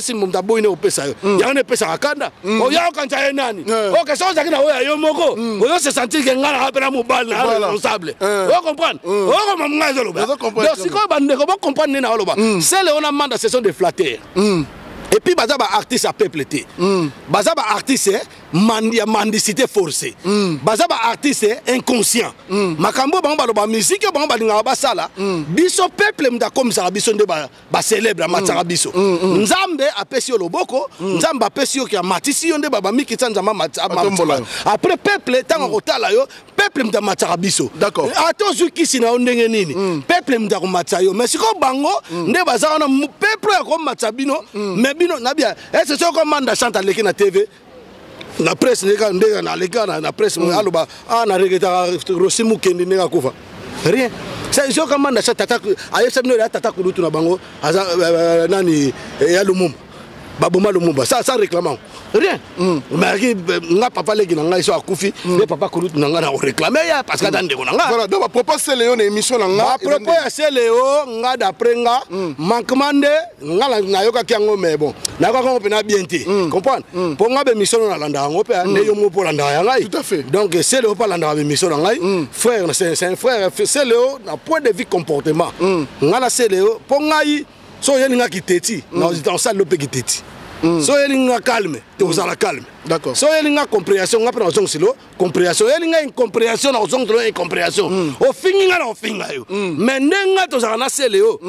simbumta boine au pesa yo. Ya on pesa akanda. O ya kan ta nani. O que so ça ki na oya yo moko. O se sentir que ngala apela mobile na responsable. O comprendre. O comme mngazo loba. Donc si ko bande ko comprendre na loba. C'est le on a mandat ce sont des flatteurs. Et puis bazaba artiste à peupleté. Bazaba artiste mendicité forcée. Bazaba artiste inconscient. Makambo banga ba musique banga ba ba sala. Biso peuple mda comme ça biso nde ba célèbre matara biso. Nzambe apesi loboko, nzamba apesi ki matisi yonde ba miki tsanzama mataba. Après peuple tango kotala yo, peuple mda matara biso. D'accord. Attention qui sina ndenge nini. Peuple mda ko matsayo, mais siko bango nde bazana na peuple ko matsabino, mais bino na bien. Est-ce que comme manda chante à l'équipe na TV? La presse na presse aloba na regeta Rosimu Kendi nega kufa rien c'est jo kama na tata ayo semno ya tata kulutu na bango aza nani ya Lumumba baboma Lumumba ça réclamant rien mais nga papa legi na nga so akufi le papa kulutu na nga na réclamer ya parce que dande ko na nga voilà donc propos c'est Léon émission na nga propos ya c'est Léo nga d'après nga manquement de nga na yoka kiango mais bon na ko ko pena bien té comprendre pour nga be mission na landa ngo pe ne yo mo pour landa ya ngai tout à fait donc c'est Léo pas landa be mission na ngai frère c'est un frère c'est Léo na point de vue comportement nga na c'est Léo pour ngai so yeli nga kiteti na salle lope kiteti so yelinga calme te osala calme d'accord so yelinga compréhension nga pena silo compréhension yelinga incompréhension na silo incompréhension o finga na o finga yo mais ndenga to zana Léo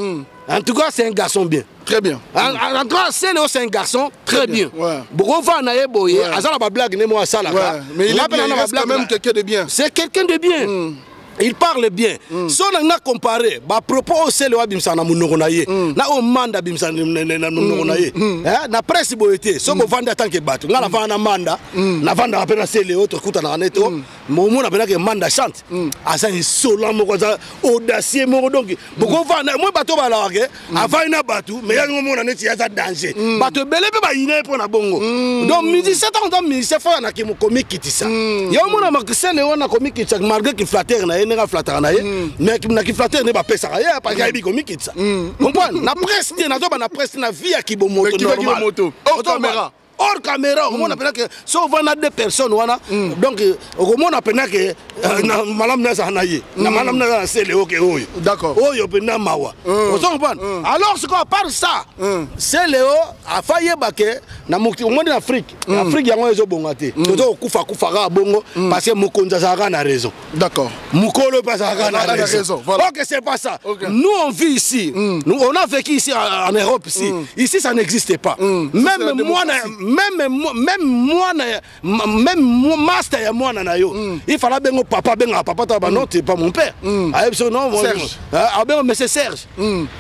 en tout cas c'est un garçon bien très bien en tout cas Léo c'est un garçon très bien beaucoup va na yeboye azala ba blague ne mo asala mais il a quand même quelqu'un de bien c'est quelqu'un de bien. Il parle bien. Si on a comparé, bah propos c'est le bimsa na munoko na ye. Na o manda bimsa na munoko na ye. Na presse boité. So mo vanda tant que batu. Nga la vanda manda. Na vanda apena c'est le autre kuta na neto. Mo mo na pena que manda chante. Asa ni sola mo koza audacieux mo donc. Boko vanda mo bato ba la ke. Avant na batu, mais ya mo na neti ya za danger. Bato belé pe ba ine po na bongo. Donc midi 7 ans dans midi c'est fa na ki mo comique kitisa. Ya mo na makse le ona comique kitisa malgré qu'il flatteur na nega flatter na ye mais na ki flatter ne ba pesa ya parce que ibi komi kitsa comprendre na presse na zo ba na presse na via ki bo moto normal hors caméra on appelle que so vana deux personnes wana donc on appelle que na malam na sana ye na malam na c'est Léo ke oyo d'accord oyo pena mawa on comprendre alors ce qu'on parle ça c'est Léo a failli baké na mukti au monde d'Afrique Afrique yango ezo bongate toto kufa ka bongo parce que mokonza zaka na raison d'accord mukolo pas zaka na raison voilà OK c'est pas ça nous on vit ici nous on a vécu ici en Europe ici ça n'existait pas même moi master ya mwana na yo il fallait bengo papa benga papa ta non t'es pas mon père non Serge ben mais c'est Serge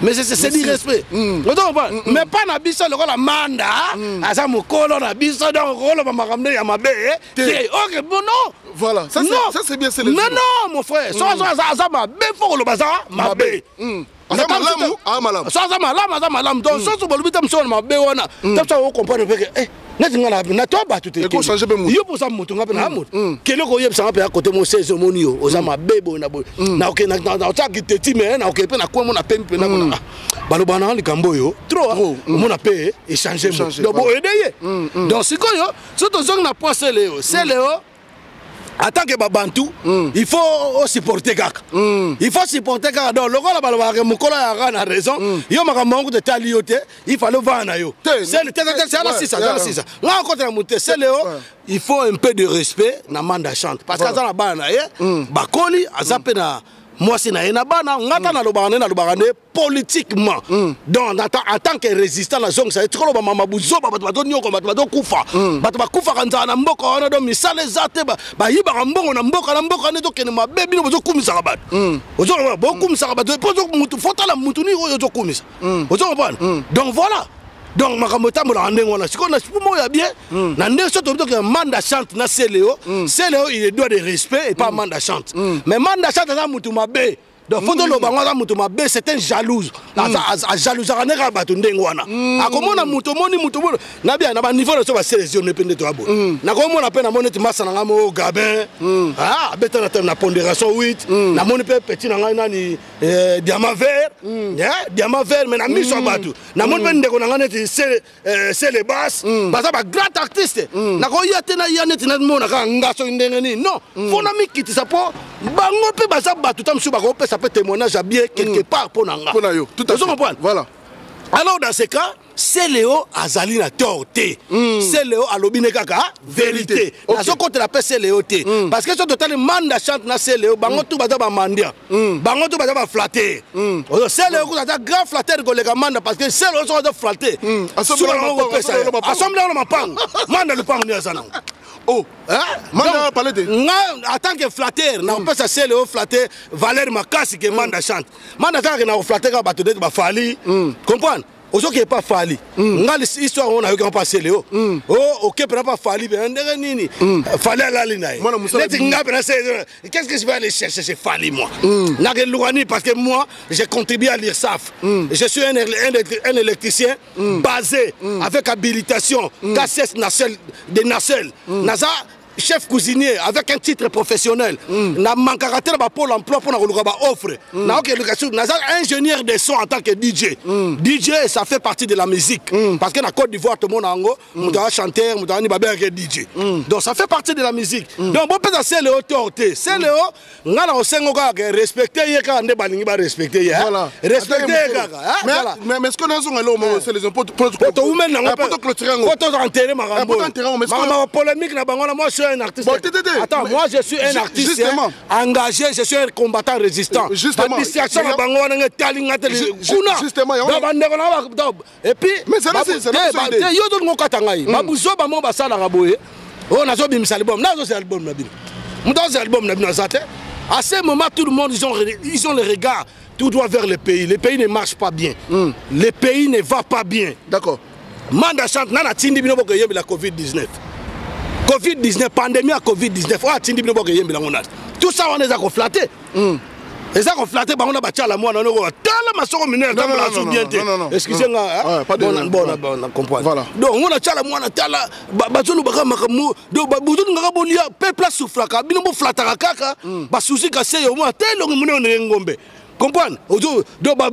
mais c'est du respect mais pas na biso le la manda asa mokolo na biso donc rolo ba makamne ya mabe OK bon non voilà ça c'est bien c'est non mon frère ça mabe faut le bazar mabe malam donc so bolbi tam so mabe wana tam so comprendre que na toi ba tout ko changer be mutu yo pour ça mutu ngapena hamu kele ko yebsa ngapena côté mo saison monio ozama bebo na bo na OK na ta kiteti mais na OK pe na ko mo na pempe na ko baloba na likambo yo trop mo na pe échanger donc bo aider donc sikoyo so to zong na poisse Léo c'est Léo en tant que Babantou, il faut supporter kaka. Il faut supporter kaka. Donc, le gars là-bas, Moukola a raison. Il y a un manque de talioté. Il faut le vendre. C'est la 6. Là, on continue à monter. C'est Léo. Il faut un peu de respect dans le mandat chante. Parce que dans la bande, Bakoli, a zappé na. Moi, c'est na bana, ngata na lobane politiquement. Donc, en tant que résistant la zone, ça est trop ba mama buzo ba bato nyoko bato kufa. Bato ba kufa kanza na mboko wana do misale zate ba yiba mbongo na mboka ne to kene mabebi no bozo kumisa ka bato. Ozo ba kumisa ka bato pozo mutu fotala mutu ni ozo kumisa. Ozo comprendre. Donc voilà. Donc makamota mo la ndengo na siko na sipo ya bien na ndé soto que manda chante na c'est Léo il doit de respect et pas manda chante mais manda chante na mutu mabe donc faut le bango muto mabe c'est un jalouse a jalouse a neka batu ndengwana akomona muto moni na bien na ba niveau de so ba sélection ne pende to abo na komona pe na monete masa na ngamo Gabin beta na pondération 8 na moni pe petit na ngana ni diamant vert diamant vert mais na miso batu na moni pe ndeko na ngana ti c'est les basses baza ba grand artiste na ko yate na yanete na mona ka ngaso ndengeni non faut na mikiti ça po bango pe baza batu tam suba ko pe ça peut témoignage à bien quelque part pour nanga tout à fait voilà. Alors dans ce cas c'est Léo azali na torté c'est Léo alobine kaka vérité na so côté la paix c'est Léo té parce que so total manda chante na c'est Léo bango tout baza ba mandia bango tout baza ba flatter c'est Léo ko za grand flatter ko le manda parce que c'est Léo so za flatter assemblée na mapango manda le pango ni azana oh manda parler de en tant que flatteur na peut ça c'est Léo flatter Valer Makasi que manda chante manda ka na flatter ka bato de ba fali comprendre Ozo qui est pas fali. Nga l'histoire on a eu grand passé Léo. Oh OK peut pas fali ben ndenge nini. Fali la lina. Qu'est-ce que je vais aller chercher chez fali moi. Na ke Louani parce que moi j'ai contribué à l'IRSAF. Je suis un électricien basé avec habilitation KCS Nacelle de Nacelle. Naza chef cuisinier avec un titre professionnel na mancaractère ba pôle emploi pour na ba offre na OK ingénieur de son en tant que DJ DJ ça fait partie de la musique parce que na Côte d'Ivoire tout le monde ango muta chanteur muta ni ba que DJ donc ça fait partie de la musique donc bon peut c'est le autorité c'est le ngala osengo ka respecter ye ka nde balingi ba respecter ye respecter kaka mais est-ce qu'on a zonga lo c'est les impôts pour women na pour clôturer ngo pour enterrer marambo ma polémique na bango na moi un artiste. Bon, attends, moi je suis un artiste engagé, je suis un combattant résistant. Justement. Justement. Et puis, mais c'est là, c'est là. À ce moment, tout le monde, ils ont le regard tout droit vers le pays. Le pays ne marche pas bien. Le pays ne va pas bien. D'accord. Manda chante, nana tindi bino boko yembi la Covid-19. Covid-19, pandémie à Covid-19, tout ça on les a flattés. Les a flattés, on a battu à la moine, on a excusez-moi, on comprend. Donc on a tchala moine, tala, bazonu baka makamu, donc bazonu ngarabolia, peuple souffraka, binobo flatara kaka, basusi kase yo moi, tel on mune ngombe. Comprendre? Donc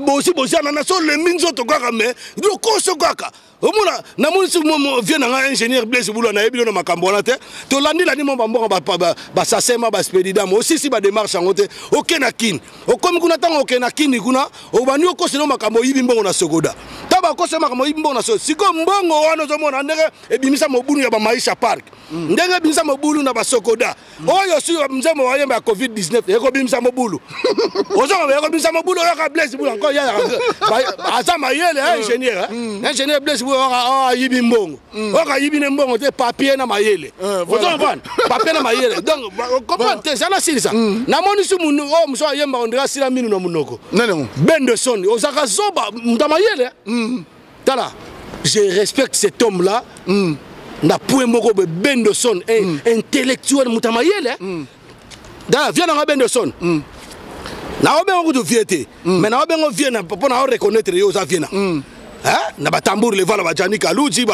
aussi bozana na so le minzo to kaka mais, donc koso kaka. Omona na moni si mo vient na ingénieur Blaise Boulou na yebi na makambo na te to landi la ni mo bambo ba sasema ba spedida mo aussi si ba démarche ngote okena kin okomi kuna tango okena kin kuna obani okoselo makambo yibi mbongo na sogoda taba okosema makambo yibi mbongo na so siko mbongo wana zo mona ndenge ebimisa mobulu ya ba Maisha Park ndenge ebimisa mobulu na ba sogoda oyo si mzemo wa yemba Covid-19 eko bimisa mobulu ozo eko bimisa mobulu ya Blaise Boulou encore ya azama yele ingénieur Blaise yibi mbongo oka yibi ne mbongo te papier na mayele papier na mayele donc comprendre ça na silisa na moni su munu o muso yemba ondira sila minu na munoko Benderson ozaka zoba mutamayele tala je respecte cet homme là na point moko Benderson intellectuel mutamayele da viens na Benderson na obengo de viete mais na obengo viena pour na reconnaître yo za viena hein na batambour le vala bajani kaluji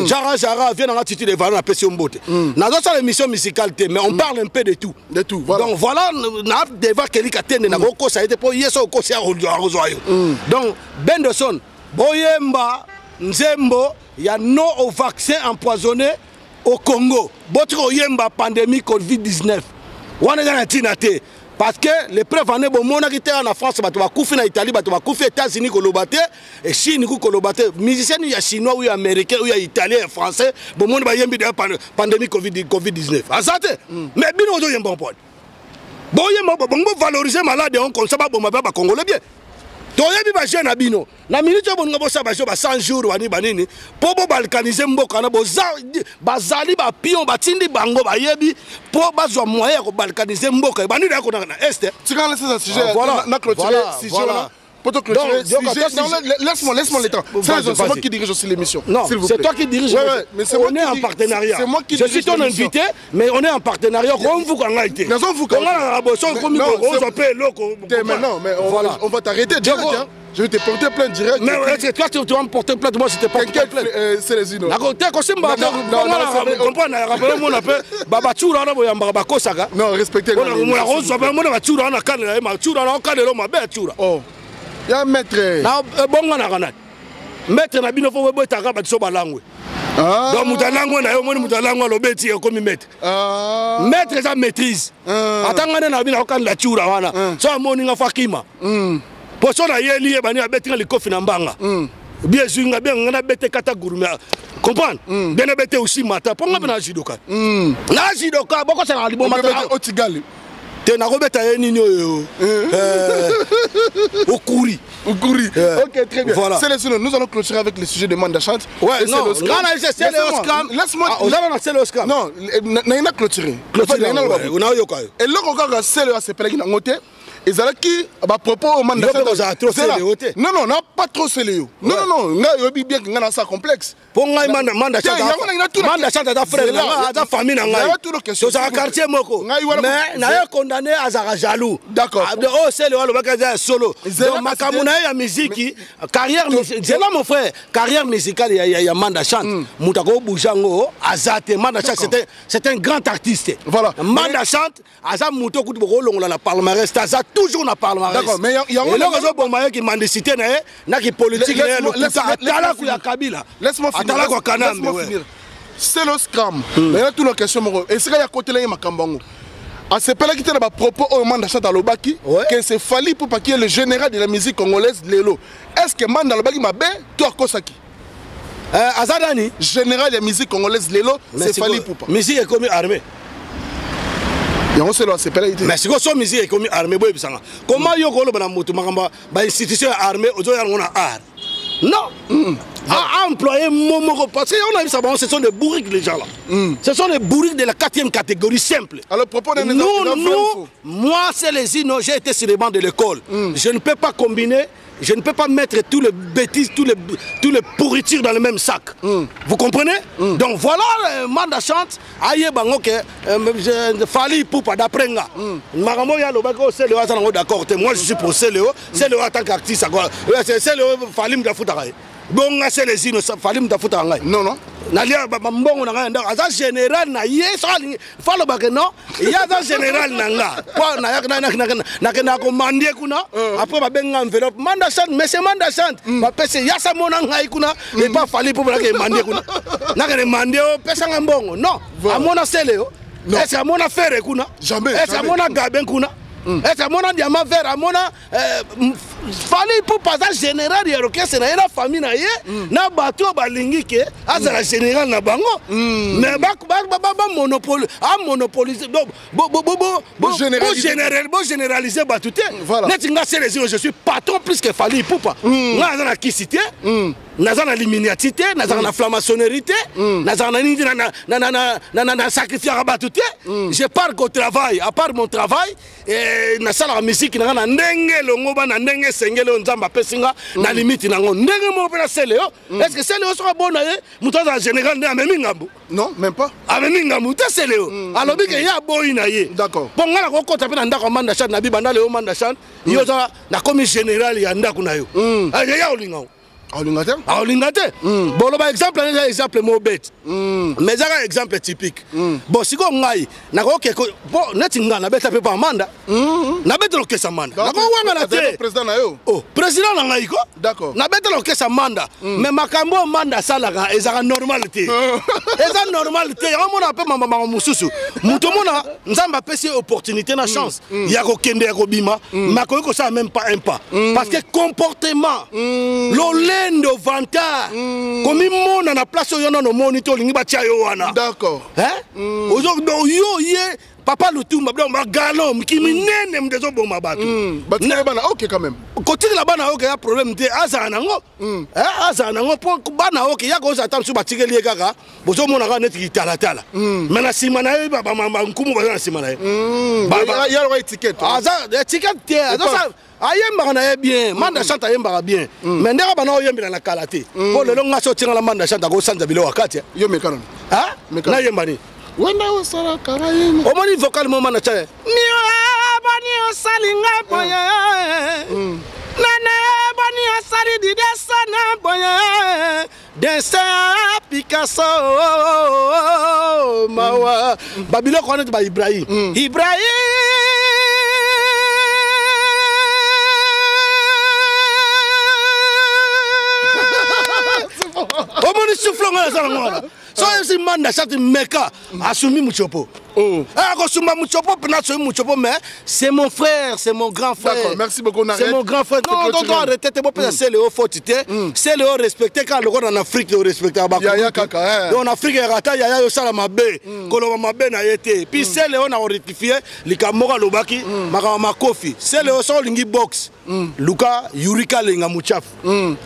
jara vient dans attitude de valeur na pression mbote na dans sa émission musicale mais on parle un peu de tout voilà. Donc voilà na devant quelqu'un tende na ko ça été pour yeso ko sia rozoyo donc Benderson boyemba nzembo ya non au vaccin empoisonné au Congo botiko yemba pandémie Covid-19 wana na tinate parce que les preuves en est bon mon qui en France bato ba kufi na Italie bato ba kufi États-Unis kolobate et Chine ko kolobate musicien ya chinois ou américain ou italien français bon mon ba yembi de pandémie Covid-19 azate mais bino ozo yemba bon bon yemba bon valoriser malade on comme ça ba bon ba congolais bien to yebi ba jeune abino na minute bon ngabo sa ba 100 jours wani banini po bo balkaniser mboka na bazali ba pion batindi bango ba yebi po bazwa moyen ko balkaniser mboka bani da ko na est tu quand laisser ce sujet na clôturer sujet là Pour te clôturer, laisse-moi le temps. C'est moi qui dirige aussi l'émission. Non, c'est toi qui dirige. On est en partenariat. Je suis ton invité, mais on est en partenariat. On va t'arrêter direct. Je vais te porter plainte direct. Mais est-ce que toi tu vas me porter plainte? Moi je te porte plainte. C'est les inno. Non, respectez. Oh, il y a un maître. Maître na bino fo boetaka ba so balangwe. Donc mutalangwe na yo moni mutalangwe lo beti ko mi maître. Maître ça maîtrise. Atangane na bino kan la chura wana. So moni nga fakima. Poso na yeli e bani abeti le kofi na mbanga. Bien sûr nga bien ngana bete kata gourmet. Comprendre? Bien bete aussi mata. Ponga bena jidoka. Na jidoka boko sa na libo mata. Otigali. Te na robeta nini yo. Okuri. Ok, très bien. Voilà. C'est les nous allons clôturer avec le sujet de Manda Chante. Ouais, non, c'est le Oscar. Laisse-moi. C'est le Oscar. Non, il a clôturé. Et là, on c'est le ACP qui n'a noté. Et ça qui à propos au Manda Chante. Non, non, n'a pas trop scellé. Non, non, non, on a bien qu'il y a ça complexe. Pour moi, Manda Chante a frère, a famille, c'est un quartier moko. Mais n'a condamné à Zara jaloux. D'accord. Oh, c'est le Bagazé solo. Donc Makamuna ya musique, carrière musicale. C'est là mon frère, carrière musicale il y a Manda Chante. Moutako Boujango, Azate Manda Chante c'est un grand artiste. Voilà. Manda Chante, Azam Moutoko Bolo la palmarès, Azat toujours na palmarès. D'accord, mais il y a un réseau bombaye qui mendicité na qui politique laisse-moi finir. C'est le scam. Mais il y a toutes les questions. Et c'est qu'il y a côté là, il y a Makambango. À ce pays-là, qui était à propos au Manda Chante à Lobaki, que c'est fallu pour qu'il y ait le général de la musique congolaise, Lelo. Est-ce que Manda Lobaki m'a bien, toi, Kosaki? Azadani, général de la musique congolaise, Lelo, c'est fallu pour pas. Musique est comme armée. Mais si vous avez musique comme armée, comment vous avez institution armée, vous avez un art? Non. À employer Momo, parce qu'on a vu ça, ce sont des bourriques les gens là. Ce sont des bourriques de la 4e catégorie simple. Alors, propos de moi, c'est les innos, j'ai été sur les bancs de l'école. Je ne peux pas combiner. Je ne peux pas mettre tous les bêtises, tous les pourritures dans le même sac. Vous comprenez? Donc voilà le Manda Chante. Aïe bango que Fali Poupa d'après nga. Marambo ya lobako c'est le hasard d'accord. Moi je suis pour Céléo. Céléo en tant qu'artiste c'est Céléo Fali m'dafutaraye. Bon c'est les innos Fali m'dafutaraye. Non non. Nalia mbongo na nga ndaka aza général na yeso falo bake non il y a un général nanga quoi na ko mandie kuna après ba benga enveloppe Manda Chante mais c'est Manda Chante ba pese ya sa mona ngai kuna et pas fali pour la ke mandie kuna na ke mandie o pesa nga mbongo non amona Céléo est-ce amona faire kuna jamais est-ce amona gaben kuna est-ce amona diamant vert amona fali pour passer général ya orchestre na la famille na ye na bato balingi ke azala général na bango mais ba monopole a monopoliser bo généraliser batuté net nga c'est les je suis patron plus que Fali Poupa nga na kisité nazana limignité nazana flammationnérité nazana nindi na sacrifice à batuté je pars au travail à part mon travail et na sala musique na ndenge longo ba na ndenge sengelo nzamba pesinga na limite nango ndenge mo pena Céléo est-ce que Céléo sera bon na ye mutoza en général na memi ngambu non même pas amemi ngambu te Céléo alobi ke ya boy na ye d'accord bon ngala ko kota pena ndako Manda Chante na bibanda le Manda Chante yo za na komi général ya ndako na yo ya olinga Olingate. Bon, le exemple, un exemple bête. Mais un exemple typique. Bon, si on a bon, netinga na bête pas Manda. Na bête l'orchestre Manda. Président na yo. Oh, président na ngaiko. D'accord. Na bête l'orchestre Manda. Mais makambo Manda salaga ezaka normalité. Eza normalité. Ya mona pe mama mususu. Muto mona nzamba pesi opportunité na chance. Ya ko kende ya ko bima. Makoyiko ça même pas un pas. Parce que comportement Lolendo vanta comme mona na place yo na no monitor lingi ba tia yo wana d'accord hein aujourd'hui yo ye papa Lutumba donc galom qui minene mdezo boma bato batikela bana ok quand même kotikela bana ok ya problème te aza nango aza nango po bana ok ya ko za tamsu batikeli kaka bozo mona ka neti tala mais na sima na ye baba nkumu baza na sima na ye baba ya lo étiquette aza étiquette te aza ayembaka na ye bien manda chante ayembaka bien mais ndeka bana oyembela na kala te po lelo ngaso tinga la manda chante ko sanza bilo wakati yo mekana na yembani wenda osala karayi omoni vocal moment na chaye mio bani osalinga boye nana bani osali di desana boye dessin Picasso mawa babilo ko net ba Ibrahim omoni souffle ngala za ngala so esi manda chante meka asumi muchopo akosuma muchopo pena so muchopo mais c'est mon frère c'est mon grand frère d'accord merci beaucoup c'est mon grand frère non arrêtez te bope c'est le fautité c'est le respecter quand le en Afrique le respecter ba ya kaka en Afrique rata ya yo sala mabe koloba mabe na yete puis c'est le on a rectifié likamoka lobaki makama makofi c'est le so lingi box Luka Yurika lenga muchafu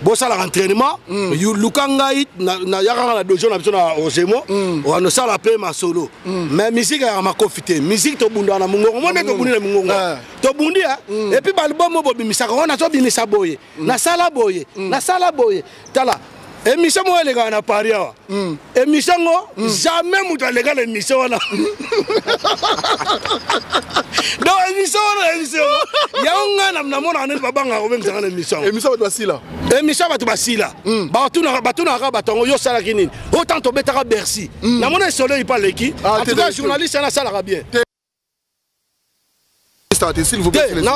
bosala entraînement Luka ngai na yaka na dojo na biso na Ozemo on sala pe ma solo mais musique ya makofi te musique to bunda na mungongo monde to bundi na mungongo to bundi et puis balbum bo bimisaka on a to binisa boye na sala boye tala émission mo les gars na Paris wa émission jamais mutu alega la émission wana donc émission ya ngana na mona na babanga ko bemisa na émission batu basila batuna ka batongo yo sala kinini autant to betaka Bercy na mona solo il parle qui en tout cas journaliste na sala bien s'il vous plaît non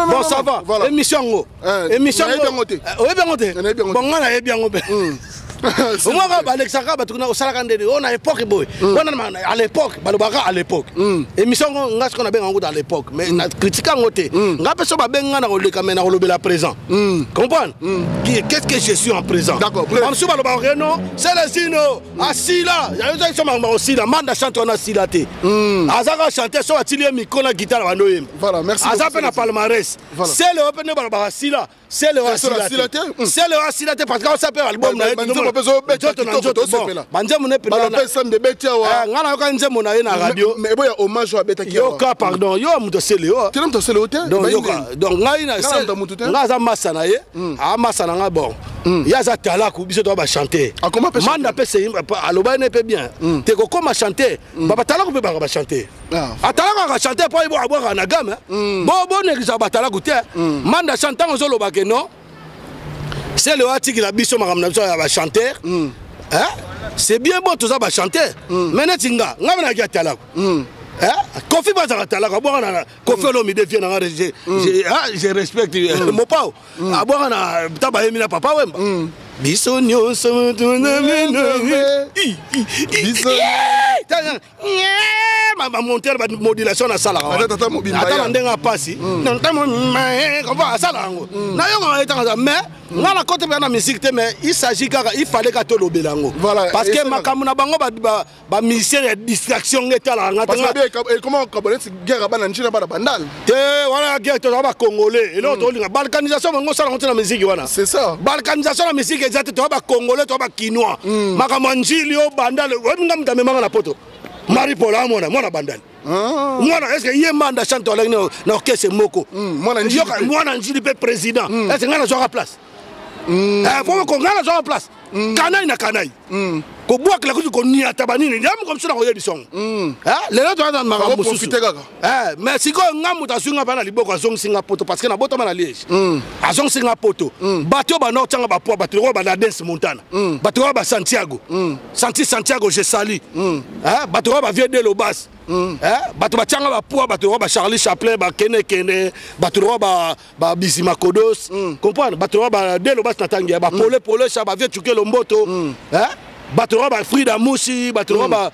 bon ça va émission bon ngana ye bien au moins Alexandra batukuna osala kandeli on a époque boy à l'époque balobaka à l'époque émission ngas qu'on a bien à l'époque mais na critique ngote ngape so ba benga na koleka mena kolobela présent comprendre qu'est-ce que je suis en présent d'accord on sou balobaka non c'est les sino asila ya yo so mangba osila manda chante on asila te azaka chanter so atili micro na guitare bando yem voilà merci azape na palmarès c'est le open balobaka asila c'est le asila te parce que on s'appelle album na mais boya hommage à Beta yo ka pardon yo muto seleo telam to seleo te donc ngai na ngaza masana ye a masana nga bon ya za tala ku biso to ba chanter manda pe c'est aloba ne pe bien te ko comme chanter baba tala ku pe ba chanter atala ka chanter po ibo abwa na gamme bo ne za batala ku te manda chanter on zolo ba ke non c'est le article la biso makamna biso ya ba chanter c'est bien bon tout ça va chanter mais netinga ngabana ki atala Kofi bazaka talaka bwana Kofi lo mi devient na je respecte mon pao abwana na taba yemi na papa wemba biso nyonso ma monter ba modulation na sala ata ndenga pasi ntamo comment sala ngo na yo etanga mais ngala côté na musique te mais il s'agit il fallait ka to lobelango parce que makamuna na bango ba musicien ya distraction etala ngata comment kabone guerre bana nchina bana bandal te wala guerre to ba congolais et l'autre linga balkanisation ngo sala ngota na musique wana c'est ça balkanisation na musique exacte to ba congolais to ba kinois makamanjili o bandal wabinga mtamemanga na poto Marie Paul mwana bandali mwana est-ce que yemanda chante na orchestre moko mwana njili pe président est-ce que ngana zo place faut ko ngana zo place kanai na kanai ko boak la ko ni atabanini ndam comme ça ko yebi song les autres dans ma profiter kaka mais si ko ngamu ta sunga bana liboko azong singa poto parce que na boto na liège azong singa poto bato ba no tanga ba po bato ko ba na dance montana bato ko ba Santiago je sali bato ko ba Vieux de Lobas bato ba tanga ba po bato ko ba Charlie Chaplin ba kene bato ko ba Bizima Kodos comprendre bato ko ba de Lobas na tangia ba pole cha ba Vieux Chuke Lomboto Batoro ba Frida Moussi, Batoro ba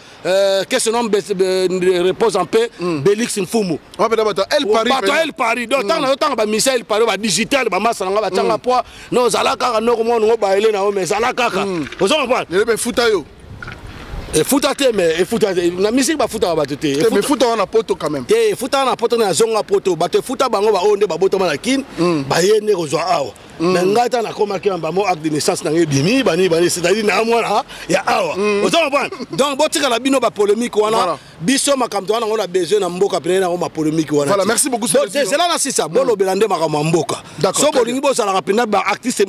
qu'est-ce nom repose en paix Bélix Nfumu. Elle Paris. Donc tant ba Michel Paris ba digital ba massa nga ba tanga poa no zalaka no ko mo ba ele na o mais zalaka ka. Ozo comprendre? Le be futa yo. Et fouta te mais fouta na musique ba fouta ba te. Mais fouta on a poto quand même. Te fouta na poto na zonga poto ba te fouta bango ba onde ba botama na kin ba yene ko zo awa. Mais ngata na koma ki ba mo acte de naissance na ngebimi bani c'est-à-dire na mwana ya awa. Ozo comprendre. Donc botika la bino ba polémique wana biso makamto wana on a besoin na mboka pene na ma polémique wana. Voilà, merci beaucoup. C'est là na ça bolo belande makama mboka. So bolingi bo sala rapena ba artiste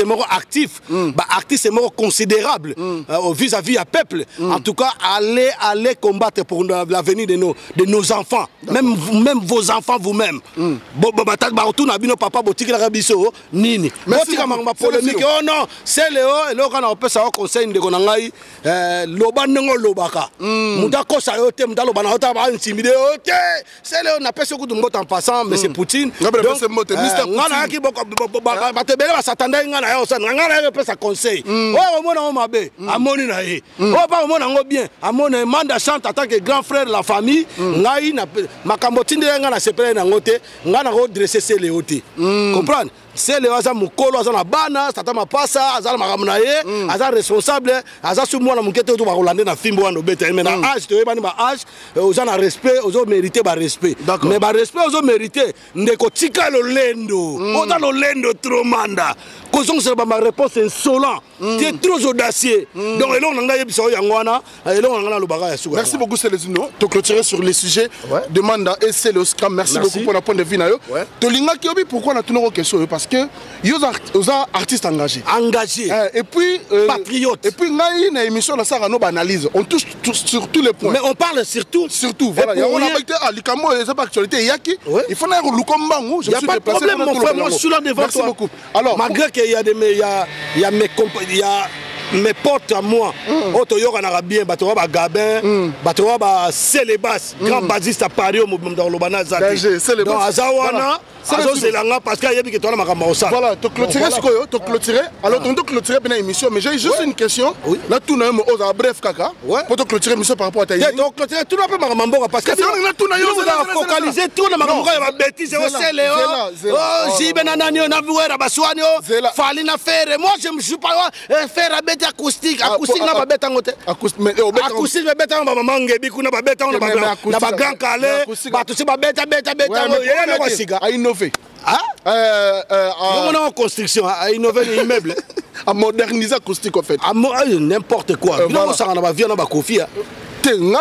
moko actif, ba artiste moko considérable vis-à-vis à peuple. En tout cas, allez combattre pour l'avenir de nos enfants, même vos enfants vous-même. Papa nini. Merci ma polémique. Oh non, c'est Léo et là quand on peut savoir conseil de konangai loba nengo lobaka. Muta ko sa yote muta loba na ota ba intimider yote. C'est Léo na pesa ko dumbo en passant mais c'est Poutine. Donc ngana ki boko ba te bele ba satanda ngana yo sa ngana yo pesa conseil. Oh mona o mabe amoni na ye. Oh pas mona ngo bien. Amoni manda chante en tant que grand frère de la famille. Ngai na makambo tinde ngana sepele na ngote ngana ko dresser c'est Léo te. Comprendre? C'est le hasard mukolo azana bana tata mapasa azala makamuna ye azala responsable azala sous moi na mukete to ba Hollandais na fimbo wana beta mais na âge to yebani ba âge ozana respect ozo mériter ba respect mais ba respect ozo mériter ndeko tika lo lendo oza lo lendo trop manda kozong c'est ma réponse insolent tu es trop audacieux donc elon nanga yebiso yangwana elon nanga na lobaka ya suka. Merci beaucoup Célestino to clôturer sur les sujets de Manda et c'est le scam. Merci beaucoup pour la point de vue na yo to linga kiobi pourquoi na tunoko question parce que ils sont artistes engagés. Et puis patriotes. Et puis ngai na émission la sara no analyse. On touche sur tous les points. Mais on parle surtout. Voilà. Il y a on a pas Likamo et c'est pas actualité yaki. Il faut na lukombangu. Je suis déplacé pour mon frère, moi je suis là devant toi. Merci beaucoup. Alors malgré qu'il y a mes potes à moi, Otoyoka Narabien, Batoa Gabin, Batoa Célébas, grand basiste à Paris au mouvement dans l'Obana Zati. Donc Azawana, Azozelanga, parce qu'il y a des gens qui ont voilà, tu clôturer ce que tu clôturer. Alors, tu clôturer bien l'émission, mais j'ai juste une question. Là, tout le monde a bref caca. Pour te clôturer l'émission par rapport à ta idée. Donc, clôturer tout le monde Mamboka parce que tu as focalisé tout le monde à bêtise. Oh, Jibenanani, on a vu Rabaswanio, Falina Faire. Moi, je ne suis pas faire à bête acoustique. Acoustique n'a pas bête en côté. Acoustique, mais bête en mamangue, Bikuna, bête en la grand calais, Batousi, bête, à innover. On est en construction, à innover les immeubles. À moderniser l'acoustique en fait. À n'importe quoi. Bino ça na ba via na ba Kofi. Bino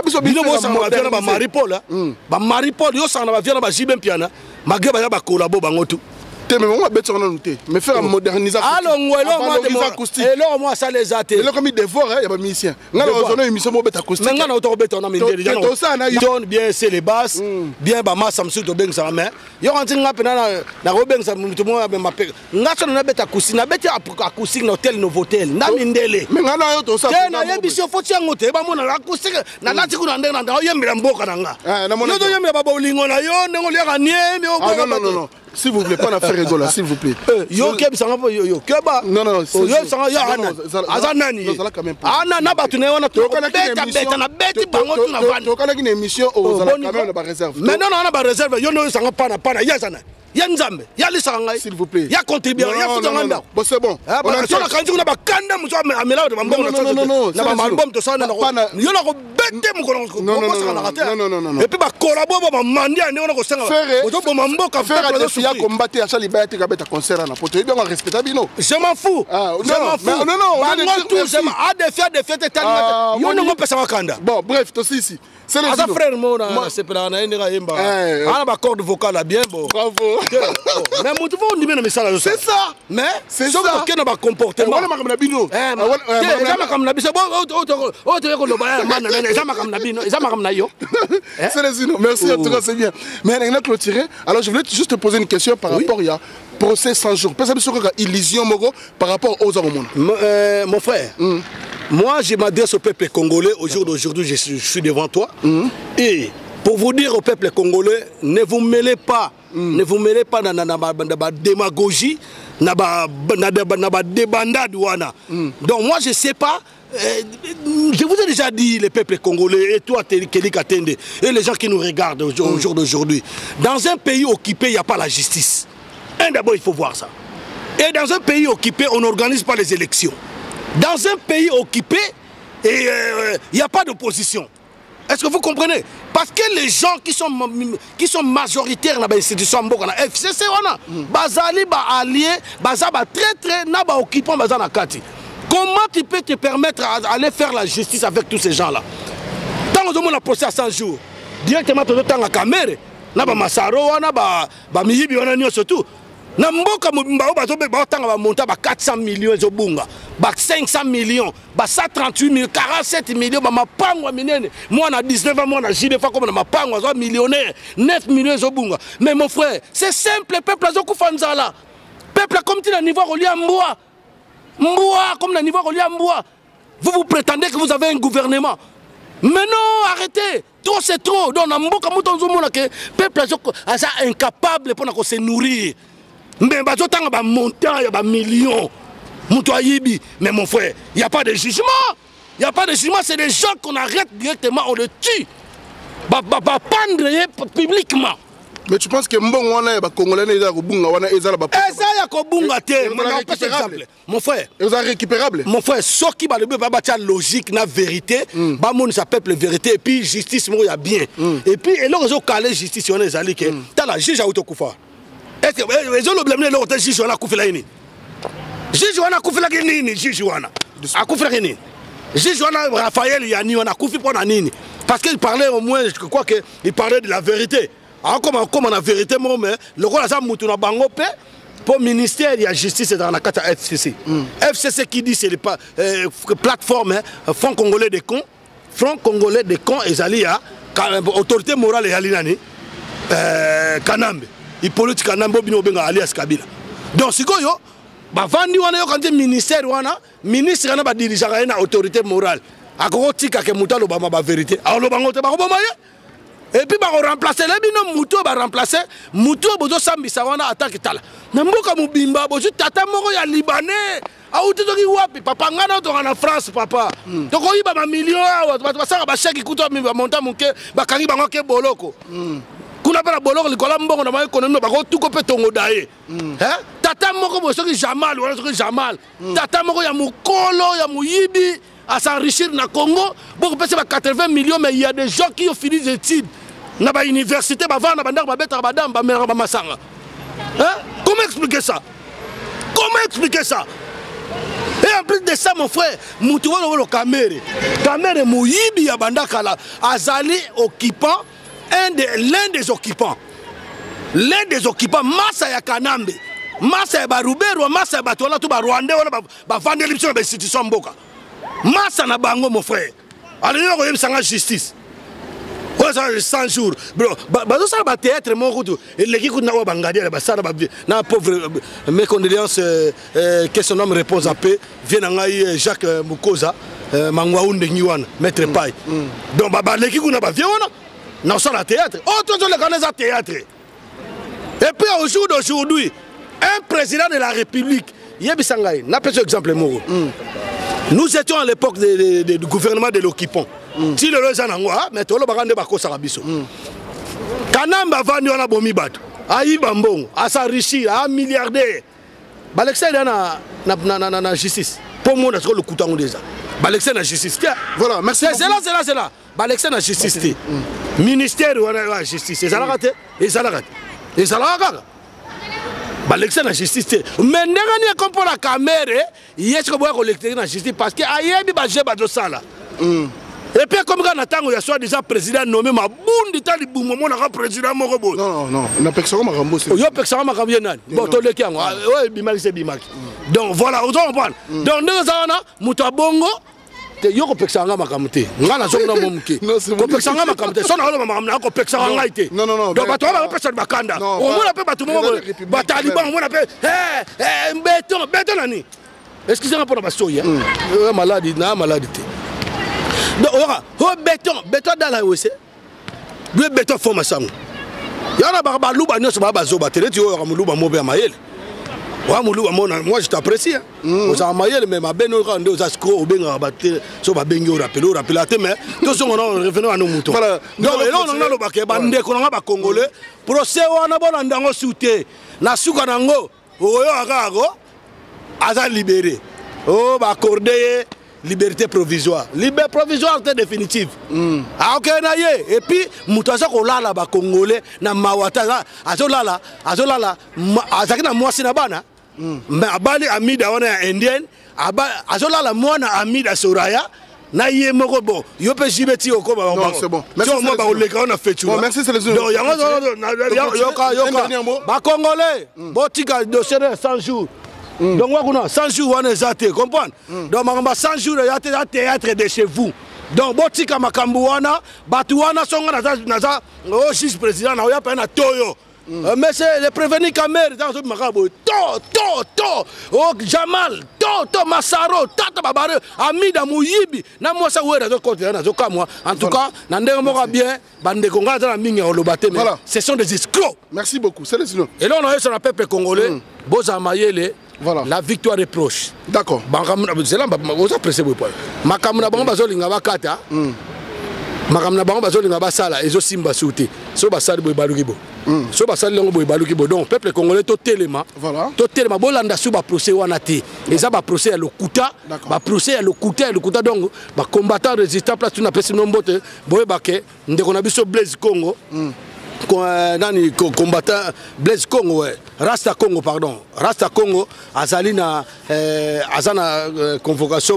ça na ba via na ba Maripol. Ba Maripol yo ça na ba via na ba Jibem Piana. Magé ba ya ba collabo bango tout. Mais faire une modernisation. Alors, moi, ça les a été. Il a commis des devoirs, il y a des musiciens. Il y a des musiciens qui acoustique. Mais bien, c'est les basses, bien, ma Samsung, bien, ça mais il y a un petit peu de Robin, ça me fait. N'a pas acoustique, n'a pas acoustique, n'hôtel, novotel, n'a mindele. Mais n'a pas tout ça. Il y a des choses qui sont montées, bah, mon acoustique, n'a pas de coup d'andé, n'a pas de boka nanga. Non. S'il vous plaît, pas d'affaire rigola, s'il vous plaît. Yo keb sanga yo keba. Non. Yo sanga ya ana. Azanani. Ana na batu ne wana to beta na beti bango tu na vani. To kana ki émission aux ala quand même ba réserve. Mais non, na ba réserve yo no sanga pana ya sana. Ya nzambe, ya lisanga s'il vous plaît. Ya contribuer, ya futanga. Bon c'est bon. On a sur la kanji na ba kanda muso amela de bambo na. Non. Na ba album to sana na. Yo na ko bete mu ko non. Et puis ba collabo ba mandi ande on ko sanga. Ozo bo mamboka faire ya combattre à Charlie Bayati Gabeta concert na poto bien respectable non. Je m'en fous. Non. A des fêtes tellement. Yo no pesa makanda. Bon bref to ici. C'est les frères mon c'est pas na ndira yemba. Ana ba corde vocale bien bon. Bravo. Mais mon tu vas on message. C'est ça. Mais c'est ça que na ba comportement. Wala makamna bino. Zama kamna biso o ko lo ba man zama kamna bino, zama kamna yo. C'est les uno. Merci en tout cas c'est bien. Mais on a clôturé. Alors je voulais juste te poser une question par rapport il y a procès 100 jours. Parce que sur illusion mogo par rapport aux hommes. Mon frère. Moi, je m'adresse au peuple congolais. Au jour d'aujourd'hui, je suis devant toi. Et pour vous dire au peuple congolais, ne vous mêlez pas dans la démagogie, dans la débandade. Donc moi, je ne sais pas. Je vous ai déjà dit, les peuples congolais, et toi, Kelly Katende, et les gens qui nous regardent au jour d'aujourd'hui. Dans un pays occupé, il n'y a pas la justice. D'abord, il faut voir ça. Et dans un pays occupé, on n'organise pas les élections. Dans un pays occupé, et il n'y a pas d'opposition. Est-ce que vous comprenez? Parce que les gens qui sont majoritaires dans l'institution Mboka, na FCC, bazali ba alliés, baza ba traître, na ba occupant baza na kati. Comment tu peux te permettre d'aller faire la justice avec tous ces gens-là? Tant que on a procès à 100 jours, directement tu as la caméra, na ba masaro, na ba miyibi, na surtout. Na mboka mobimba ba monter ba 400 millions zo bunga, ba 500 millions, ba 138 millions, 47 millions ba mapangwa minene. Moi na 19 ans, moi na JD fa comme na mapangwa zo millionnaire, 9 millions zo bunga. Mais mon frère, c'est simple, peuple zo kufanzala. Peuple comme tu na niveau relié mboa. Mboa comme na niveau relié mboa. Vous prétendez que vous avez un gouvernement. Mais non, arrêtez. Trop c'est trop. Donc na mboka mutonzo mona que peuple est incapable pour se nourrir. Mais il y a montant, il y a millions. Mais mon frère, il n'y a pas de jugement. Il n'y a pas de jugement, c'est des gens qu'on arrête directement, on les tue. Pendre publiquement. Mais tu penses que Mbongo Congolais mon frère, ils sont récupérables. Mon frère, ce qui va le logique, la vérité, ça peuple la vérité, et puis justice, il y a bien. Et puis, et là, ils ont calé justice, on est allé que tu la juge à Autokoufa. Est-ce que ils ont le blâme le juge wana kufela ini? Juge wana kufela nini? Juge wana akufela nini? Juge wana Raphaël Yani wana kufi pour nini? Parce qu'il parlait au moins, je crois que il parlait de la vérité. Alors comme la vérité moi mais le rôle ça mutu na bango pe pour ministère de la justice dans la carte FCC. FCC qui dit c'est les plateforme Front Congolais des cons, Front Congolais des cons et Zalia autorité morale et alinani Kanambe. Il politique Kanambe bino benga alias Kabila. Donc si quoi yo ba vandi wana yo quand ministère wana ministre na ba dirigeant na autorité morale akoko tika ke mutalo ba ma vérité alors lo bango te ba ko bomaye. Et puis on remplacer les bino muto ba remplacer muto bozo sambisa wana attaque tala na mboka mubimba bozo tata moko ya libanais auti to ki wapi papa ngana to na France papa to ko iba ba millions ba saka ba chèque kuto mi ba monta muke ba kangi bango ke boloko kuna para boloko likola mbongo na ma économie ba ko tuko pe tongo daye hein tata moko bozo ki Jamal wala ki Jamal tata moko ya mukolo ya muyibi à s'enrichir na Congo beaucoup peut 80 millions mais il y a des gens qui ont fini des études na ba université ba vana bandar ba beta ba dam ba mera ba masanga hein comment expliquer ça et en plus de ça mon frère mutu wolo kamere muyibi ya bandakala azali occupant l'un des occupants massa ya Kanambe massa ya Barubero massa ya batola to ba Rwandais wala ba vendre l'option ba institution mboka massa na bango mon frère alors yo ko yebisanga justice. 100 jours, bro. Ça va théâtre, mon route. Et l'équipe n'a pas bangadi, na pauvre, mes condoléances, que son homme repose à paix. Vient en Jacques Mukosa, Mangwaoun de Niwan, maître Paille. Donc, l'équipe n'a pas vieux, on a la théâtre. Oh, tout le monde est théâtre. Et puis, au jour d'aujourd'hui, un président de la République, Yebisangaï, n'a pas exemple, Moro. Nous étions à l'époque du gouvernement de l'occupant. Si le roi est mais tout le monde est Sarabiso. Kanamba vandi wana bomi bato. Aïe bambon, à s'enrichir, à milliardaire. Balexé na justice. Pour moi, on a le couteau déjà. Balexé na justice. Voilà, merci. C'est là. Balexé na justice. Ministère de la justice. Et ça l'a raté. Balexé na justice. Mais n'est pas comme la caméra, il y a ce qu'on voit la justice parce que aïe bi ba jeba do sala. Et puis comme quand Natango y a soit déjà président nommé ma bundi tali boum mon président moko. Non, na personne ma rambo. Yo personne ma rambo nan. Bon to le kiango. Ouais bimaki c'est bimaki. Donc voilà, on comprend. Donc nous ana muta bongo te yo ko pexanga makamute. Ngana zo na momuke. Ko pexanga makamute. So na ho makamna ko pexanga ngaite. Non. Donc bato ba pesa bakanda. O mona pe bato mo bataliban mona pe béton nani. Excusez-moi pour la soya. Maladie na maladie. Donc, béton dans la OC. Le béton formation. Il y a un louba, nous sommes bazoba. Tu as un louba, moi je t'apprécie. Vous avez maillé, mais ma benne au rang de Zasco, au Benga, sur ma bengue au rappel, mais tous sont revenus à nos moutons. Donc, on a le baquet, bandé, qu'on a congolais, procès, on a bon en souté. Na Soukanango, Oyo Agago, Azal libéré. Oh, accordé. liberté provisoire. Liberté provisoire c'est définitive. Ah ok na ye et puis mutaza ko lala ba congolais na mawata azolala azaki na mwasi na bana. Mais abali amida wana indien azolala mwana amida soraya. Na yé moko bon yo pe jibeti oko ba non c'est bon merci moi ba oleka on a fait tu bon merci c'est les donc yoka ba congolais botika dossier 100 jours donc wakuna 100 jours on est até comprendre donc makamba 100 jours ya théâtre de chez vous donc botika makambu wana batu wana songa naza o juge président na ya pa na toyo. Mais c'est le prévenu Kamer, oh Jamal, Massaro, Tata Babare, Amida Mouyibi, na moi ça ouais dans côté na zoka moi. En tout cas, nandé mora bien, bande Conga dans la mine au lobaté mais ce sont des escrocs. Merci beaucoup, c'est les sinon. Et là on a eu sur le peuple congolais, Boza Mayele. Voilà. La victoire est proche. D'accord. C'est là vous appréciez vous pas. Makamuna bango bazolinga bakata. Makamna bango bazolinga basala ezo simba souté. So basali boy balukibo. So basali longo boy balukibo. Donc peuple congolais to telema. Voilà. To telema bolanda sou ba procès wana té. Eza ba procès à Lokuta, ba procès à Lokuta donc ba combattant résistant place tuna pesi nombote boy baké ndeko na biso Blaise Congo. Nani combattant Blaise Congo ouais. Rasta Congo pardon. Rasta Congo azali azana convocation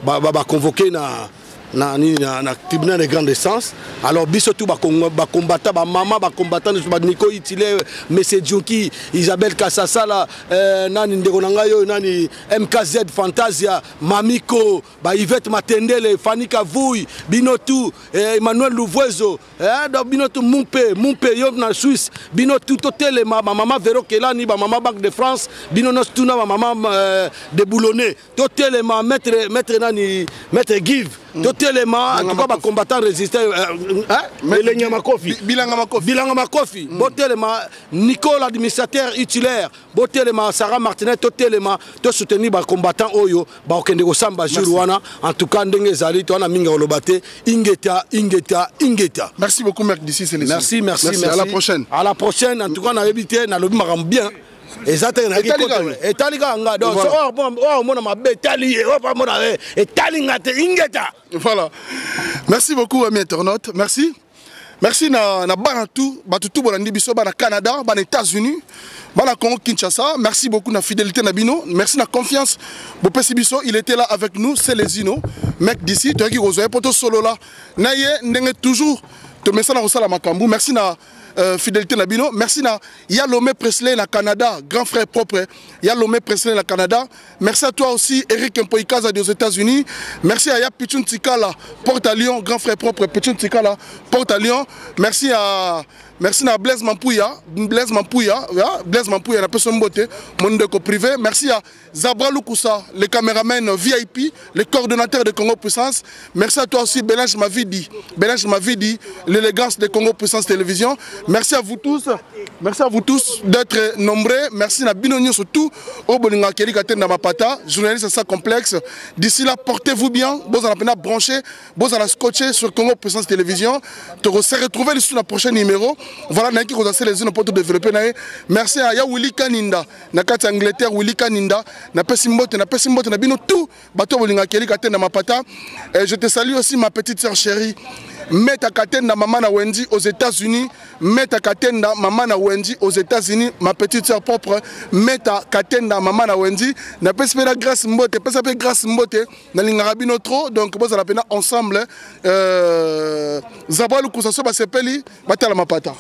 ba convoquer na tribunal de grande instance. Alors biso tout ba combattant ba maman ba combattant ba Nico Itile Monsieur Djonki Isabelle Kassasa la nani ndeko nangayo nani MKZ Fantasia Mamiko ba Yvette Matendele Fanny Kavouy Binotou Emmanuel Louvrezo donc Binotou Mumpe yo na Suisse Binotou totele ma maman Véro Kelani ba maman Banque de France Binonos tuna ma maman de Boulonnais totele ma maître nani maître Give totelement en tout cas ba combattant résistant Bilanga Makofi botelema Nicole administrateur titulaire botelema Sarah Martinet totelema to soutenir ba combattant oyo ba okende ko samba jour wana en tout cas ndenge zali to na minga olobate ingeta. Merci beaucoup mec d'ici c'est les merci à la prochaine en tout cas na éviter na lobi makam bien. Exactement. Voilà. Merci beaucoup amis internautes. Merci. Merci na Banatou, Batutu Bolandi Biso, na Canada, na États-Unis, na Congo Kinshasa. Merci beaucoup na fidélité Nabino. Merci na confiance. Bopesi Biso, il était là avec nous, c'est les Ino. Mec d'ici, tu as qui rejoint poto solo là. Naye ndenge toujours te mets ça na Rosala Makambu. Merci na fidélité Nabino. Merci na Yalomé Presley na Canada, grand frère propre. Yalomé Presley na Canada. Merci à toi aussi Eric Mpoikaza aux États-Unis. Merci à Yapichun Tikala, Porte à Lyon, grand frère propre Pichun Tikala, Porte à Lyon. Merci à Blaise Mampouya, na personne beauté, mon déco privé. Merci à Zabra Lukusa, le caméraman VIP, le coordonnateur de Congo Puissance. Merci à toi aussi Belange Mavidi, l'élégance de Congo Puissance Télévision. Merci à vous tous d'être nombreux. Merci à Binonio surtout, au Bolinga Keli Katen Namapata, journaliste ça complexe. D'ici là, portez-vous bien, vous en avez branché, vous en avez scotché sur Congo Puissance Télévision. Tu vas se retrouver sur le prochain numéro. Voilà, nous avons les unes pour te développer. Merci à Willy Kaninda, na kati Angleterre, Willy Kaninda, na Pessimbote, na bino tout, bateau Bolinga Keli Katen Namapata. Je te salue aussi ma petite sœur chérie. Meta Katenda Maman na Wendy aux États-Unis. Meta Katenda Maman na Wendy aux États-Unis. Ma petite soeur propre. Meta Katenda Maman na Wendy. Na pespe la grâce mbote. Pespe la grâce mbote. Na lingarabino trop. Donc bon ça la peine ensemble. Zabalu Kousaso ba sepeli. Batala Mapata.